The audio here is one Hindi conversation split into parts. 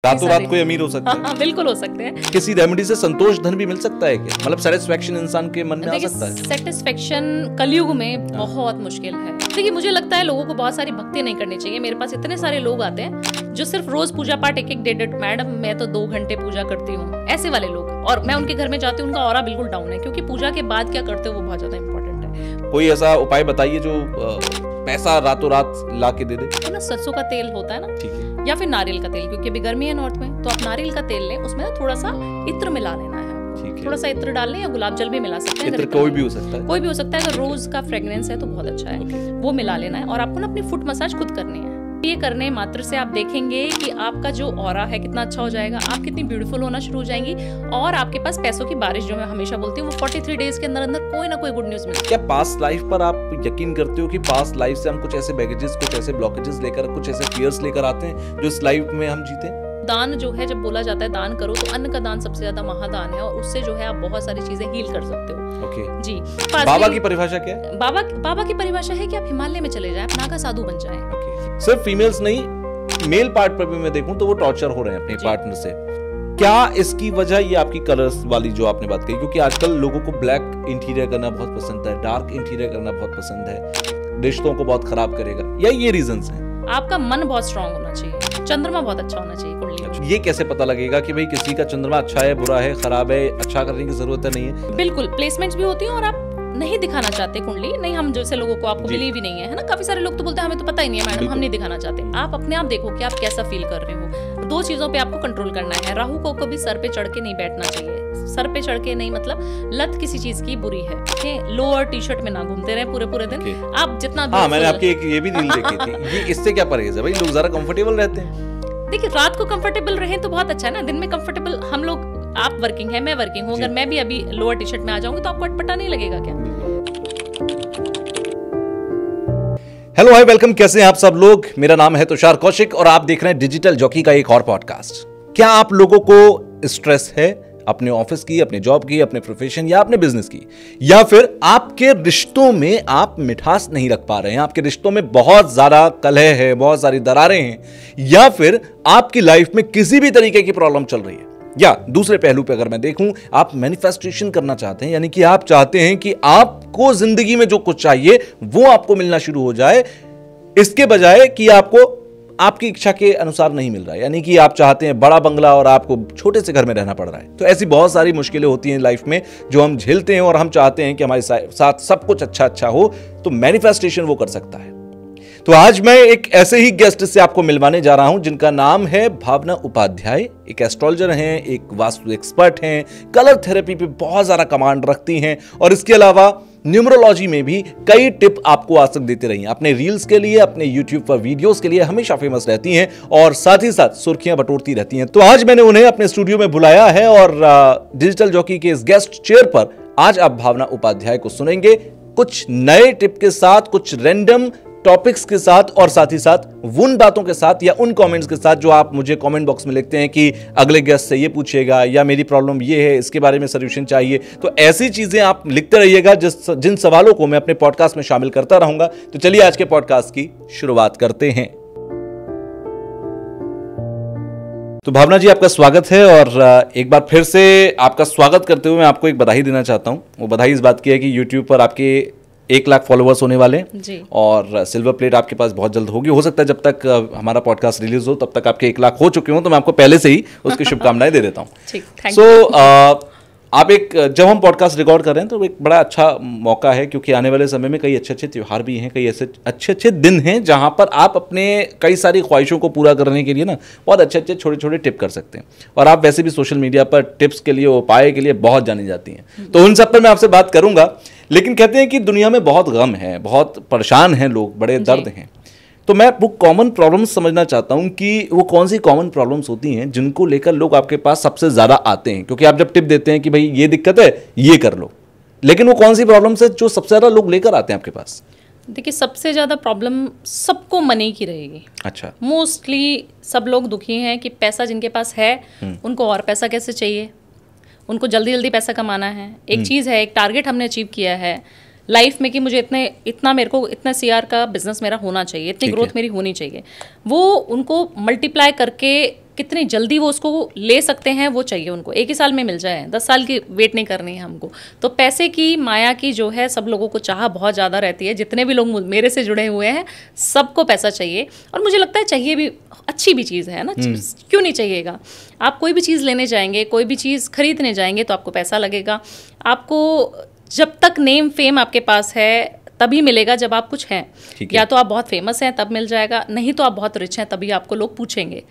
रातों रात कोई अमीर हो सकता है? हाँ, बिल्कुल हो सकते हैं। किसी रेमेडी से संतोष धन भी मिल सकता है क्या? मतलब सेटिस्फेक्शन इंसान के मन में आ सकता है? सेटिस्फेक्शन कलयुग में बहुत मुश्किल है। देखिए, मुझे लगता है लोगों को बहुत सारी भक्ति नहीं करनी चाहिए। मेरे पास इतने सारे लोग आते हैं जो सिर्फ रोज पूजा पाठ एक डेढ़ मैडम मैं तो 2 घंटे पूजा करती हूँ, ऐसे वाले लोग। और मैं उनके घर में जाती हूँ, उनका ऑरा बिल्कुल डाउन है, क्योंकि पूजा के बाद क्या करते हो वो बहुत ज्यादा इंपॉर्टेंट है। कोई ऐसा उपाय बताइए जो पैसा रातों रात ला के दे दे? तो ना सरसों का तेल होता है ना, ठीक है, या फिर नारियल का तेल, क्योंकि अभी गर्मी है नॉर्थ में, तो आप नारियल का तेल लें, उसमें ना थोड़ा सा इत्र मिला लेना है। थोड़ा सा इत्र डाल लें, या गुलाब जल भी मिला सकते हैं। इत्र कोई भी हो सकता है, कोई भी हो सकता है। अगर रोज का फ्रेग्रेंस है तो बहुत अच्छा है, वो मिला लेना है। और आपको ना अपनी फुट मसाज खुद करनी है। ये करने मात्र से आप देखेंगे कि आपका जो ऑरा है कितना अच्छा हो जाएगा, आप कितनी ब्यूटीफुल होना शुरू हो जाएंगी, और आपके पास पैसों की बारिश, जो मैं हमेशा बोलती हूँ, वो 43 डेज के अंदर अंदर कोई ना कोई गुड न्यूज मिलेगी। क्या पास्ट लाइफ पर आप यकीन करते हो कि पास्ट लाइफ से हम कुछ ऐसे बैगेजेस, कुछ ऐसे ब्लॉकेजेस लेकर, कुछ ऐसे फियर्स लेकर आते हैं जो इस लाइफ में हम जीते? दान जो है, जब बोला जाता है दान करो, तो अन्न का दान सबसे ज्यादा महादान है, और उससे जो है आप बहुत सारी चीजें हील कर सकते हो। ओके जी। बाबा की परिभाषा क्या है? बाबा की परिभाषा है कि आप हिमालय में चले जाएं, आप नागा साधु बन जाएं। ओके। सिर्फ फीमेल्स नहीं, मेल पार्ट पर भी मैं देखूं तो वो टॉर्चर हो रहे हैं अपने पार्टनर से। क्या इसकी वजह ये आपकी कलर्स वाली जो आपने बात कही, क्योंकि आजकल लोगों को ब्लैक इंटीरियर करना बहुत पसंद है, डार्क इंटीरियर करना बहुत पसंद है, रिश्तों को बहुत खराब करेगा, या ये रीजंस हैं? आपका मन बहुत स्ट्रांग होना चाहिए, चंद्रमा बहुत अच्छा होना चाहिए कुंडली में। ये कैसे पता लगेगा कि भाई किसी का चंद्रमा अच्छा है, बुरा है, खराब है, अच्छा करने की जरूरत है, नहीं है? बिल्कुल, प्लेसमेंट्स भी होती हैं, और आप नहीं दिखाना चाहते कुंडली, नहीं, हम जैसे लोगों को आपको बिलीव ही नहीं है ना। काफी सारे लोग तो बोलते हैं हमें तो पता ही नहीं है मैडम, हम नहीं दिखाना चाहते। आप अपने आप देखो कि आप कैसा फील कर रहे हो। 2 चीजों पे आपको कंट्रोल करना है। राहु को कभी सर पे चढ़ के नहीं बैठना चाहिए। सर पे चढ़ के नहीं, मतलब लत किसी चीज की बुरी है। लोअर टी शर्ट में ना घूमते रहे पूरे दिन। आप जितना, हाँ, मैंने आपकी एक ये भी रील देखी थी। ये इससे क्या परहेज है भाई? लोग जरा कंफर्टेबल रहते हैं। देखिए, रात को कंफर्टेबल रहे तो बहुत अच्छा है ना। दिन में कंफर्टेबल हम लोग, आप वर्किंग है, मैं वर्किंग हूँ, अगर मैं भी अभी लोअर टी शर्ट में आ जाऊंगी तो आपको अटपटा नहीं लगेगा क्या? Hello hi, welcome. कैसे हैं आप सब लोग? मेरा नाम है तुषार कौशिक और आप देख रहे हैं डिजिटल जॉकी का एक और पॉडकास्ट। क्या आप लोगों को स्ट्रेस है अपने ऑफिस की, अपने जॉब की, अपने प्रोफेशन या अपने बिजनेस की, या फिर आपके रिश्तों में आप मिठास नहीं रख पा रहे हैं, आपके रिश्तों में बहुत ज्यादा कलह है, बहुत सारी दरारें हैं, या फिर आपकी लाइफ में किसी भी तरीके की प्रॉब्लम चल रही है, या दूसरे पहलू पे अगर मैं देखूं, आप मैनिफेस्टेशन करना चाहते हैं, यानी कि आप चाहते हैं कि आपको जिंदगी में जो कुछ चाहिए वो आपको मिलना शुरू हो जाए, इसके बजाय कि आपको आपकी इच्छा के अनुसार नहीं मिल रहा है, यानी कि आप चाहते हैं बड़ा बंगला और आपको छोटे से घर में रहना पड़ रहा है। तो ऐसी बहुत सारी मुश्किलें होती हैं लाइफ में जो हम झेलते हैं, और हम चाहते हैं कि हमारे साथ सब कुछ अच्छा हो, तो मैनिफेस्टेशन वो कर सकता है। तो आज मैं एक ऐसे ही गेस्ट से आपको मिलवाने जा रहा हूं जिनका नाम है भावना उपाध्याय। एक एस्ट्रोलॉजर हैं, एक वास्तु एक्सपर्ट हैं, कलर थेरेपी पे बहुत ज्यादा कमांड रखती हैं, और इसके अलावा न्यूमरोलॉजी में भी कई टिप आपको आज तक देते रही हैं। अपने रील्स के लिए, अपने यूट्यूब पर वीडियोस के लिए हमेशा फेमस रहती हैं, और साथ ही साथ सुर्खियां बटोरती रहती हैं। तो आज मैंने उन्हें अपने स्टूडियो में बुलाया है, और डिजिटल जॉकी के इस गेस्ट चेयर पर आज आप भावना उपाध्याय को सुनेंगे, कुछ नए टिप के साथ, कुछ रैंडम टॉपिक्स के साथ, और साथ ही साथ उन बातों के साथ या उन कमेंट्स के साथ जो आप मुझे कमेंट बॉक्स में लिखते हैं कि अगले गेस्ट से ये पूछेगा, या मेरी प्रॉब्लम ये है, इसके बारे में सॉल्यूशन चाहिए। तो ऐसी चीजें आप लिखते रहिएगा जिन सवालों को मैं अपने पॉडकास्ट में शामिल करता रहूंगा। तो चलिए आज के पॉडकास्ट की शुरुआत करते हैं। तो भावना जी, आपका स्वागत है, और एक बार फिर से आपका स्वागत करते हुए मैं आपको एक बधाई देना चाहता हूं। वो बधाई इस बात की है कि यूट्यूब पर आपके 1 लाख फॉलोअर्स होने वाले हैं, और सिल्वर प्लेट आपके पास बहुत जल्द होगी। हो सकता है जब तक हमारा पॉडकास्ट रिलीज हो तब तक आपके 1 लाख हो चुके हो, तो मैं आपको पहले से ही उसकी शुभकामनाएं दे देता हूँ। सो आप जब हम पॉडकास्ट रिकॉर्ड कर रहे हैं तो एक बड़ा अच्छा मौका है, क्योंकि आने वाले समय में कई अच्छे त्योहार भी हैं, कई ऐसे अच्छे दिन हैं जहां पर आप अपने कई सारी ख्वाहिशों को पूरा करने के लिए ना बहुत अच्छे छोटे टिप कर सकते हैं। और आप वैसे भी सोशल मीडिया पर टिप्स के लिए, उपाय के लिए बहुत जानी जाती हैं, तो उन सब पर मैं आपसे बात करूंगा। लेकिन कहते हैं कि दुनिया में बहुत गम है, बहुत परेशान हैं लोग, बड़े दर्द हैं। तो मैं वो कॉमन प्रॉब्लम्स समझना चाहता हूं कि वो कौन सी कॉमन प्रॉब्लम्स होती हैं जिनको लेकर लोग आपके पास सबसे ज़्यादा आते हैं, क्योंकि आप जब टिप देते हैं कि भाई ये दिक्कत है, ये कर लो, लेकिन वो कौन सी प्रॉब्लम्स है जो सबसे ज़्यादा लोग लेकर आते हैं आपके पास? देखिए, सबसे ज़्यादा प्रॉब्लम सबको मनी की रहेगी। अच्छा। मोस्टली सब लोग दुखी हैं कि पैसा जिनके पास है उनको और पैसा कैसे चाहिए, उनको जल्दी पैसा कमाना है। एक चीज़ है, एक टारगेट हमने अचीव किया है लाइफ में कि मुझे मेरे को इतना CR का बिजनेस मेरा होना चाहिए, इतनी ग्रोथ मेरी होनी चाहिए। वो उनको मल्टीप्लाई करके कितनी जल्दी वो उसको ले सकते हैं वो चाहिए उनको, एक ही साल में मिल जाए, 10 साल की वेट नहीं करनी है हमको। तो पैसे की माया की जो है सब लोगों को चाह बहुत ज़्यादा रहती है, जितने भी लोग मेरे से जुड़े हुए हैं सबको पैसा चाहिए, और मुझे लगता है चाहिए भी, अच्छी भी चीज़ है ना, क्यों नहीं चाहिएगा। आप कोई भी चीज़ लेने जाएंगे, कोई भी चीज़ खरीदने जाएंगे तो आपको पैसा लगेगा। आपको जब तक नेम फेम आपके पास है तभी मिलेगा जब आप कुछ हैं, या तो आप बहुत फेमस हैं तब मिल जाएगा, नहीं तो आप बहुत रिच हैं तभी आपको लोग पूछेंगे।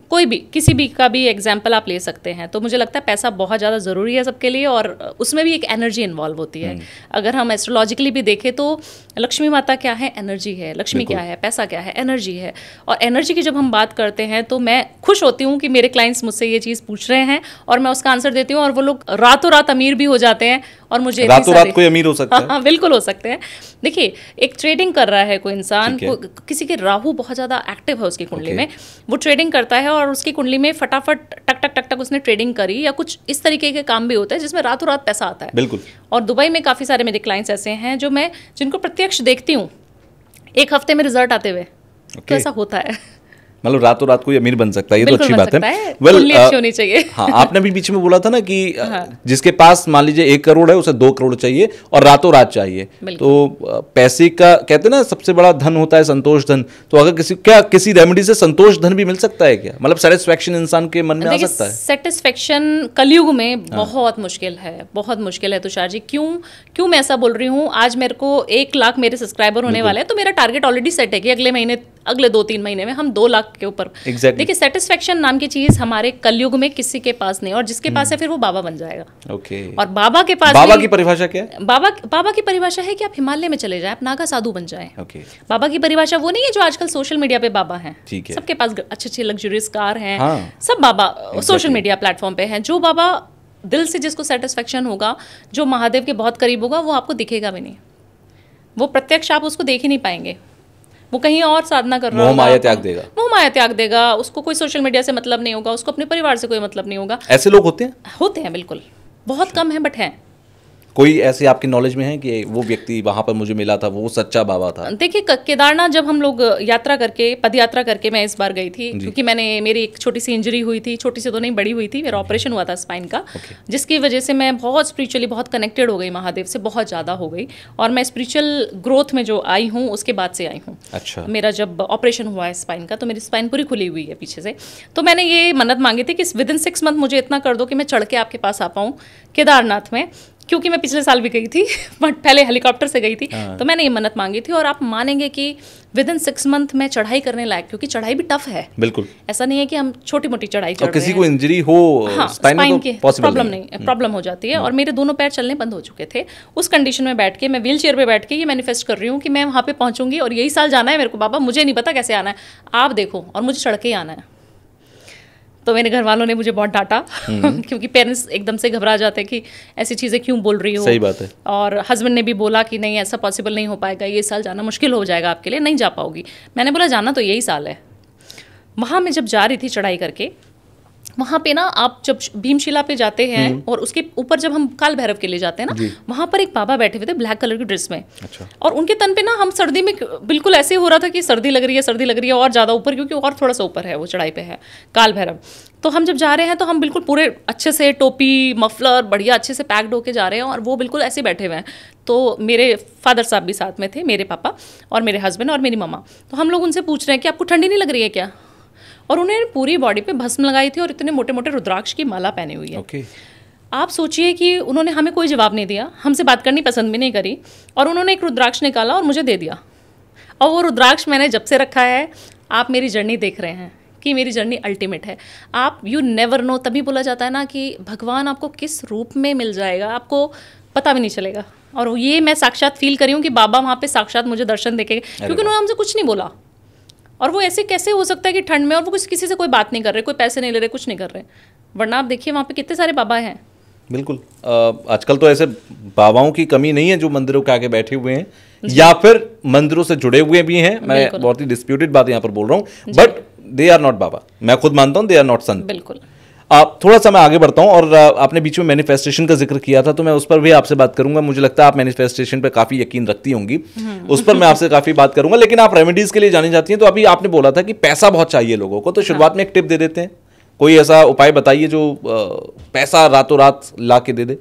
कोई भी किसी भी का भी एग्जाम्पल आप ले सकते हैं। तो मुझे लगता है पैसा बहुत ज़्यादा ज़रूरी है सबके लिए, और उसमें भी एक एनर्जी इन्वॉल्व होती है। अगर हम एस्ट्रोलॉजिकली भी देखें तो लक्ष्मी माता क्या है, एनर्जी है। लक्ष्मी क्या है, पैसा क्या है, एनर्जी है। और एनर्जी की जब हम बात करते हैं तो मैं खुश होती हूँ कि मेरे क्लाइंट्स मुझसे ये चीज़ पूछ रहे हैं और मैं उसका आंसर देती हूँ, और वो लोग रातों रात अमीर भी हो जाते हैं। और मुझे रातों रात कोई अमीर हो सकता है? हाँ, बिल्कुल हो सकते हैं। देखिए, एक ट्रेडिंग कर रहा है कोई इंसान, किसी के राहु बहुत ज़्यादा एक्टिव है उसकी कुंडली में, वो ट्रेडिंग करता है और उसकी कुंडली में फटाफट टक टक टक टक उसने ट्रेडिंग करी, या कुछ इस तरीके के काम भी होते हैं जिसमें रातों रात पैसा आता है। बिल्कुल। और दुबई में काफ़ी सारे मेरे क्लाइंट्स ऐसे हैं जो मैं जिनको प्रत्यक्ष देखती हूँ 1 हफ्ते में रिजल्ट आते हुए। तो ऐसा होता है, मतलब रातों रात कोई अमीर बन सकता है, ये तो अच्छी बात है। होनी चाहिए। हाँ, आपने भी बीच में बोला था ना कि जिसके पास मान लीजिए 1 करोड़ है उसे 2 करोड़ चाहिए और रातों रात चाहिए। तो पैसे का कहते हैं ना सबसे बड़ा धन होता है संतोष धन। तो अगर किसी रेमेडी से संतोष धन भी मिल सकता है क्या? मतलब सेटिस्फेक्शन इंसान के मन में आ सकता है? सेटिस्फेक्शन कलयुग में बहुत मुश्किल है, बहुत मुश्किल है तुषार जी। क्यों मैं ऐसा बोल रही हूँ? आज मेरे को 1 लाख मेरे सब्सक्राइबर होने वाले हैं, तो मेरा टारगेट ऑलरेडी सेट है कि अगले 2-3 महीने में हम 2 लाख के ऊपर। देखिए, सेटिस्फेक्शन नाम की चीज हमारे कलयुग में किसी के पास नहीं, और जिसके पास है फिर वो बाबा बन जाएगा। और बाबा के पास, बाबा की परिभाषा क्या है? बाबा की परिभाषा है कि आप हिमालय में चले जाएं, आप नागा साधु बन जाएं। बाबा की परिभाषा वो नहीं है जो आजकल सोशल मीडिया पे बाबा हैं। सबके पास अच्छे लग्जरियस कार हैं, सब बाबा सोशल मीडिया प्लेटफॉर्म पे हैं। जो बाबा दिल से जिसको सेटिस्फेक्शन होगा, जो महादेव के बहुत करीब होगा, वो आपको दिखेगा भी नहीं, वो प्रत्यक्ष आप उसको देख ही नहीं पाएंगे। वो कहीं और साधना कर रहा होगा, मोह माया त्याग देगा, उसको कोई सोशल मीडिया से मतलब नहीं होगा, उसको अपने परिवार से कोई मतलब नहीं होगा। ऐसे लोग होते हैं बिल्कुल, बहुत कम है बट हैं। कोई ऐसे आपकी नॉलेज में है कि वो व्यक्ति वहां पर मुझे मिला था, वो सच्चा बाबा था? देखिए, केदारनाथ जब हम लोग यात्रा करके, पद यात्रा करके मैं इस बार गई थी, क्योंकि मेरी एक छोटी सी इंजरी हुई थी, छोटी सी तो नहीं बड़ी हुई थी, मेरा ऑपरेशन हुआ था स्पाइन का, जिसकी वजह से मैं बहुत स्पिरिचुअली बहुत कनेक्टेड हो गई महादेव से, बहुत ज़्यादा हो गई। और मैं स्पिरिचुअल ग्रोथ में जो आई हूँ उसके बाद से आई हूँ। अच्छा। मेरा जब ऑपरेशन हुआ है स्पाइन का, तो मेरी स्पाइन पूरी खुली हुई है पीछे से। तो मैंने ये मन्नत मांगी थी कि विदिन 6 मंथ मुझे इतना कर दो कि मैं चढ़ के आपके पास आ पाऊँ केदारनाथ में, क्योंकि मैं पिछले साल भी गई थी बट पहले हेलीकॉप्टर से गई थी। तो मैंने ये मन्नत मांगी थी, और आप मानेंगे कि विदिन 6 मंथ में चढ़ाई करने लायक, क्योंकि चढ़ाई भी टफ है। बिल्कुल, ऐसा नहीं है कि हम छोटी मोटी चढ़ाई चढ़ रहे हैं। किसी को इंजरी हो, स्पाइन की प्रॉब्लम हो जाती है। और मेरे दोनों पैर चलने बंद हो चुके थे। उस कंडीशन में बैठ के मैं व्हील चेयर पे बैठ के ये मैनिफेस्ट कर रही हूँ कि मैं वहाँ पे पहुँचूंगी, और यही साल जाना है मेरे को बाबा, मुझे नहीं पता कैसे आना है, आप देखो, और मुझे चढ़ के ही आना है। तो मेरे घर वालों ने मुझे बहुत डांटा क्योंकि पेरेंट्स एकदम से घबरा जाते हैं कि ऐसी चीज़ें क्यों बोल रही हो। सही बात है। और हस्बैंड ने भी बोला कि नहीं, ऐसा पॉसिबल नहीं हो पाएगा, ये साल जाना मुश्किल हो जाएगा आपके लिए, नहीं जा पाओगी। मैंने बोला जाना तो यही साल है। वहाँ मैं जब जा रही थी चढ़ाई करके, वहाँ पे ना आप जब भीमशिला पे जाते हैं और उसके ऊपर जब हम काल भैरव के लिए जाते हैं ना, वहाँ पर एक बाबा बैठे हुए थे ब्लैक कलर की ड्रेस में। अच्छा। और उनके तन पे ना, हम सर्दी में बिल्कुल ऐसे हो रहा था कि सर्दी लग रही है और ज़्यादा ऊपर, क्योंकि और थोड़ा सा ऊपर है, वो चढ़ाई पे है काल भैरव। तो हम जब जा रहे हैं तो हम बिल्कुल पूरे अच्छे से टोपी मफलर बढ़िया अच्छे से पैक्ड होके जा रहे हैं, और वो बिल्कुल ऐसे बैठे हुए हैं। तो मेरे फादर साहब भी साथ में थे, मेरे पापा और मेरे हस्बैंड और मेरी मम्मा। तो हम लोग उनसे पूछ रहे हैं कि आपको ठंडी नहीं लग रही है क्या? और उन्होंने पूरी बॉडी पे भस्म लगाई थी और इतने मोटे मोटे रुद्राक्ष की माला पहनी हुई है। आप सोचिए कि उन्होंने हमें कोई जवाब नहीं दिया, हमसे बात करनी पसंद भी नहीं करी, और उन्होंने एक रुद्राक्ष निकाला और मुझे दे दिया। और वो रुद्राक्ष मैंने जब से रखा है, आप मेरी जर्नी देख रहे हैं कि मेरी जर्नी अल्टीमेट है। आप यू नेवर नो, तभी बोला जाता है ना कि भगवान आपको किस रूप में मिल जाएगा आपको पता भी नहीं चलेगा। और ये मैं साक्षात फील करी हूँ कि बाबा वहाँ पे साक्षात मुझे दर्शन देके, क्योंकि उन्होंने हमसे कुछ नहीं बोला। और वो ऐसे कैसे हो सकता है कि ठंड में, और वो किसी से कोई बात नहीं कर रहे, कोई पैसे नहीं ले रहे, कुछ नहीं कर रहे, वरना आप देखिए वहाँ पे कितने सारे बाबा हैं। बिल्कुल, आजकल तो ऐसे बाबाओं की कमी नहीं है जो मंदिरों के आगे बैठे हुए हैं या फिर मंदिरों से जुड़े हुए भी हैं। मैं बहुत ही डिस्प्यूटेड बात यहाँ पर बोल रहा हूँ, बट दे आर नॉट बाबा। मैं खुद मानता हूँ दे आर नॉट संत। बिल्कुल। आप थोड़ा सा मैं आगे बढ़ता हूं और आपने बीच में मैनिफेस्टेशन का जिक्र किया था, तो मैं उस पर भी आपसे बात करूंगा। मुझे लगता है आप मैनिफेस्टेशन पे काफी यकीन रखती होंगी, उस पर मैं आपसे काफी बात करूंगा। लेकिन आप रेमेडीज के लिए जानी जाती हैं, तो अभी आपने बोला था कि पैसा बहुत चाहिए लोगों को, तो शुरुआत में एक टिप दे देते हैं, कोई ऐसा उपाय बताइए जो पैसा रातों रात ला के दे दे।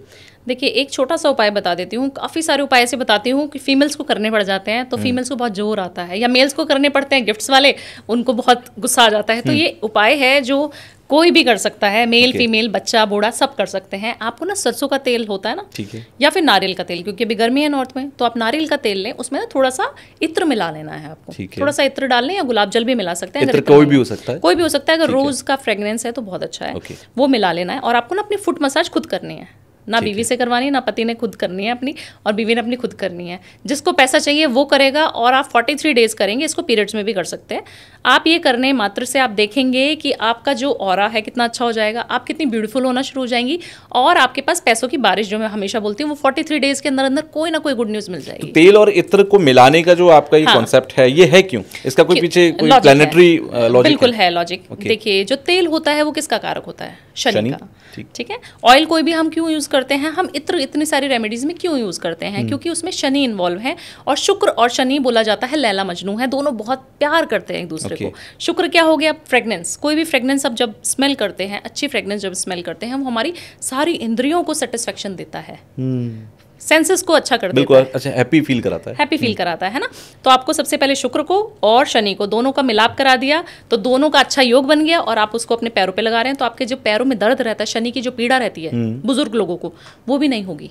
देखिए, एक छोटा सा उपाय बता देती हूँ। काफ़ी सारे उपाय ऐसे बताती हूँ कि फीमेल्स को करने पड़ जाते हैं, तो फीमेल्स को बहुत जोर आता है, या मेल्स को करने पड़ते हैं गिफ्ट्स वाले, उनको बहुत गुस्सा आ जाता है। तो ये उपाय है जो कोई भी कर सकता है, मेल फीमेल बच्चा बूढ़ा सब कर सकते हैं। आपको ना सरसों का तेल होता है ना, ठीक है, या फिर नारियल का तेल, क्योंकि अभी गर्मी है नॉर्थ में, तो आप नारियल का तेल लें, उसमें ना थोड़ा सा इत्र मिला लेना है आपको, थोड़ा सा इत्र डाल लें, या गुलाब जल भी मिला सकते हैं, इत्र कोई भी हो सकता है, कोई भी हो सकता है। अगर रोज का फ्रेग्रेंस है तो बहुत अच्छा है, वो मिला लेना है। और आपको ना अपनी फुट मसाज खुद करनी है, ना बीवी से करवानी है, ना पति ने खुद करनी है अपनी, और बीवी ने अपनी खुद करनी है। जिसको पैसा चाहिए वो करेगा, और आप 43 डेज करेंगे, इसको पीरियड्स में भी कर सकते हैं आप। ये करने मात्र से आप देखेंगे कि आपका जो ऑरा है कितना अच्छा हो जाएगा, आप कितनी ब्यूटीफुल होना शुरू हो जाएंगी, और आपके पास पैसों की बारिश, जो मैं हमेशा बोलती हूँ, वो 43 डेज के अंदर अंदर कोई ना कोई गुड न्यूज़ मिल जाएगी। तो तेल और इत्र को मिलाने का जो आपका ये कॉन्सेप्ट है, ये है क्यों? इसका कोई पीछे कोई प्लैनेटरी लॉजिक? बिल्कुल है लॉजिक। देखिए, जो तेल होता है वो किसका कारक होता है? शनि का, ठीक है। ऑयल कोई भी हम क्यों यूज करते हैं? हम इत्र इतनी सारी रेमेडीज में क्यों यूज करते हैं? क्योंकि उसमें शनि इन्वॉल्व है, और शुक्र और शनि बोला जाता है लैला मजनू है, दोनों बहुत प्यार करते हैं एक दूसरे को। शुक्र क्या हो गया? फ्रेग्रेंस। कोई भी फ्रेग्रेंस आप जब स्मेल करते हैं, अच्छी फ्रेग्रेंस जब स्मेल करते हैं, वो हमारी सारी इंद्रियों को सेटिस्फेक्शन देता है, सेंसेस को अच्छा कर देता है, अच्छा हैप्पी फील कराता है, हैप्पी फील कराता है ना। तो आपको सबसे पहले शुक्र को और शनि को दोनों का मिलाप करा दिया, तो दोनों का अच्छा योग बन गया, और आप उसको अपने पैरों पे लगा रहे हैं, तो आपके जो पैरों में दर्द रहता है, शनि की जो पीड़ा रहती है बुजुर्ग लोगों को, वो भी नहीं होगी,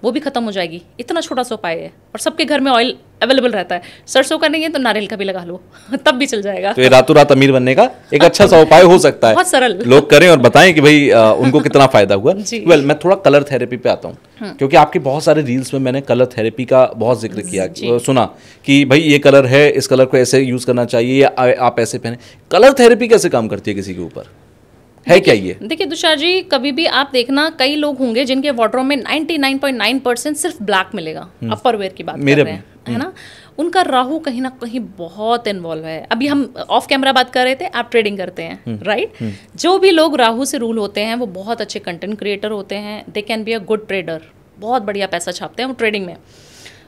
वो भी खत्म हो जाएगी। इतना छोटा सा उपाय है, और सबके घर में ऑयल अवेलेबल रहता है। सरसों का नहीं है तो नारियल का भी लगा लो तब भी चल जाएगा। तो ये रातों रात अमीर बनने का एक अच्छा सा उपाय हो सकता है, बहुत सरल। लोग करें और बताएं कि भाई उनको कितना फायदा हुआ। वेल, मैं थोड़ा कलर थेरेपी पे आता हूँ, क्योंकि आपके बहुत सारे रील्स में मैंने कलर थेरेपी का बहुत जिक्र किया, सुना कि भाई ये कलर है, इस कलर को ऐसे यूज करना चाहिए, या आप ऐसे पहने। कलर थेरेपी कैसे काम करती है किसी के ऊपर, है क्या ये? देखिए तुषार जी, कभी भी आप देखना, कई लोग होंगे जिनके वार्डरोब में 99.9% सिर्फ ब्लैक मिलेगा, अपर वेयर की बात कर रहे हैं, है ना। उनका राहु कहीं ना कहीं बहुत इन्वॉल्व है। अभी हम ऑफ कैमरा बात कर रहे थे, आप ट्रेडिंग करते हैं, राइट? जो भी लोग राहु से रूल होते हैं वो बहुत अच्छे कंटेंट क्रिएटर होते हैं, they can be a good trader, बहुत बढ़िया पैसा छापते हैं वो ट्रेडिंग में।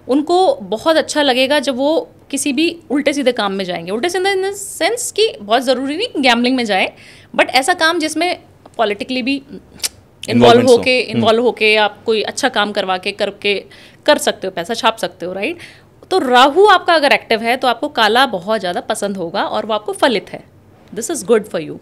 उनको बहुत अच्छा लगेगा जब वो किसी भी उल्टे सीधे काम में जाएंगे। उल्टे सीधे इन द सेंस कि बहुत ज़रूरी नहीं गैम्बलिंग में जाए, बट ऐसा काम जिसमें पॉलिटिकली भी इन्वॉल्व होके आप कोई अच्छा काम करवा के करके कर सकते हो, पैसा छाप सकते हो, राइट? तो राहु आपका अगर एक्टिव है तो आपको काला बहुत ज़्यादा पसंद होगा, और वो आपको फलित है। This is good for you.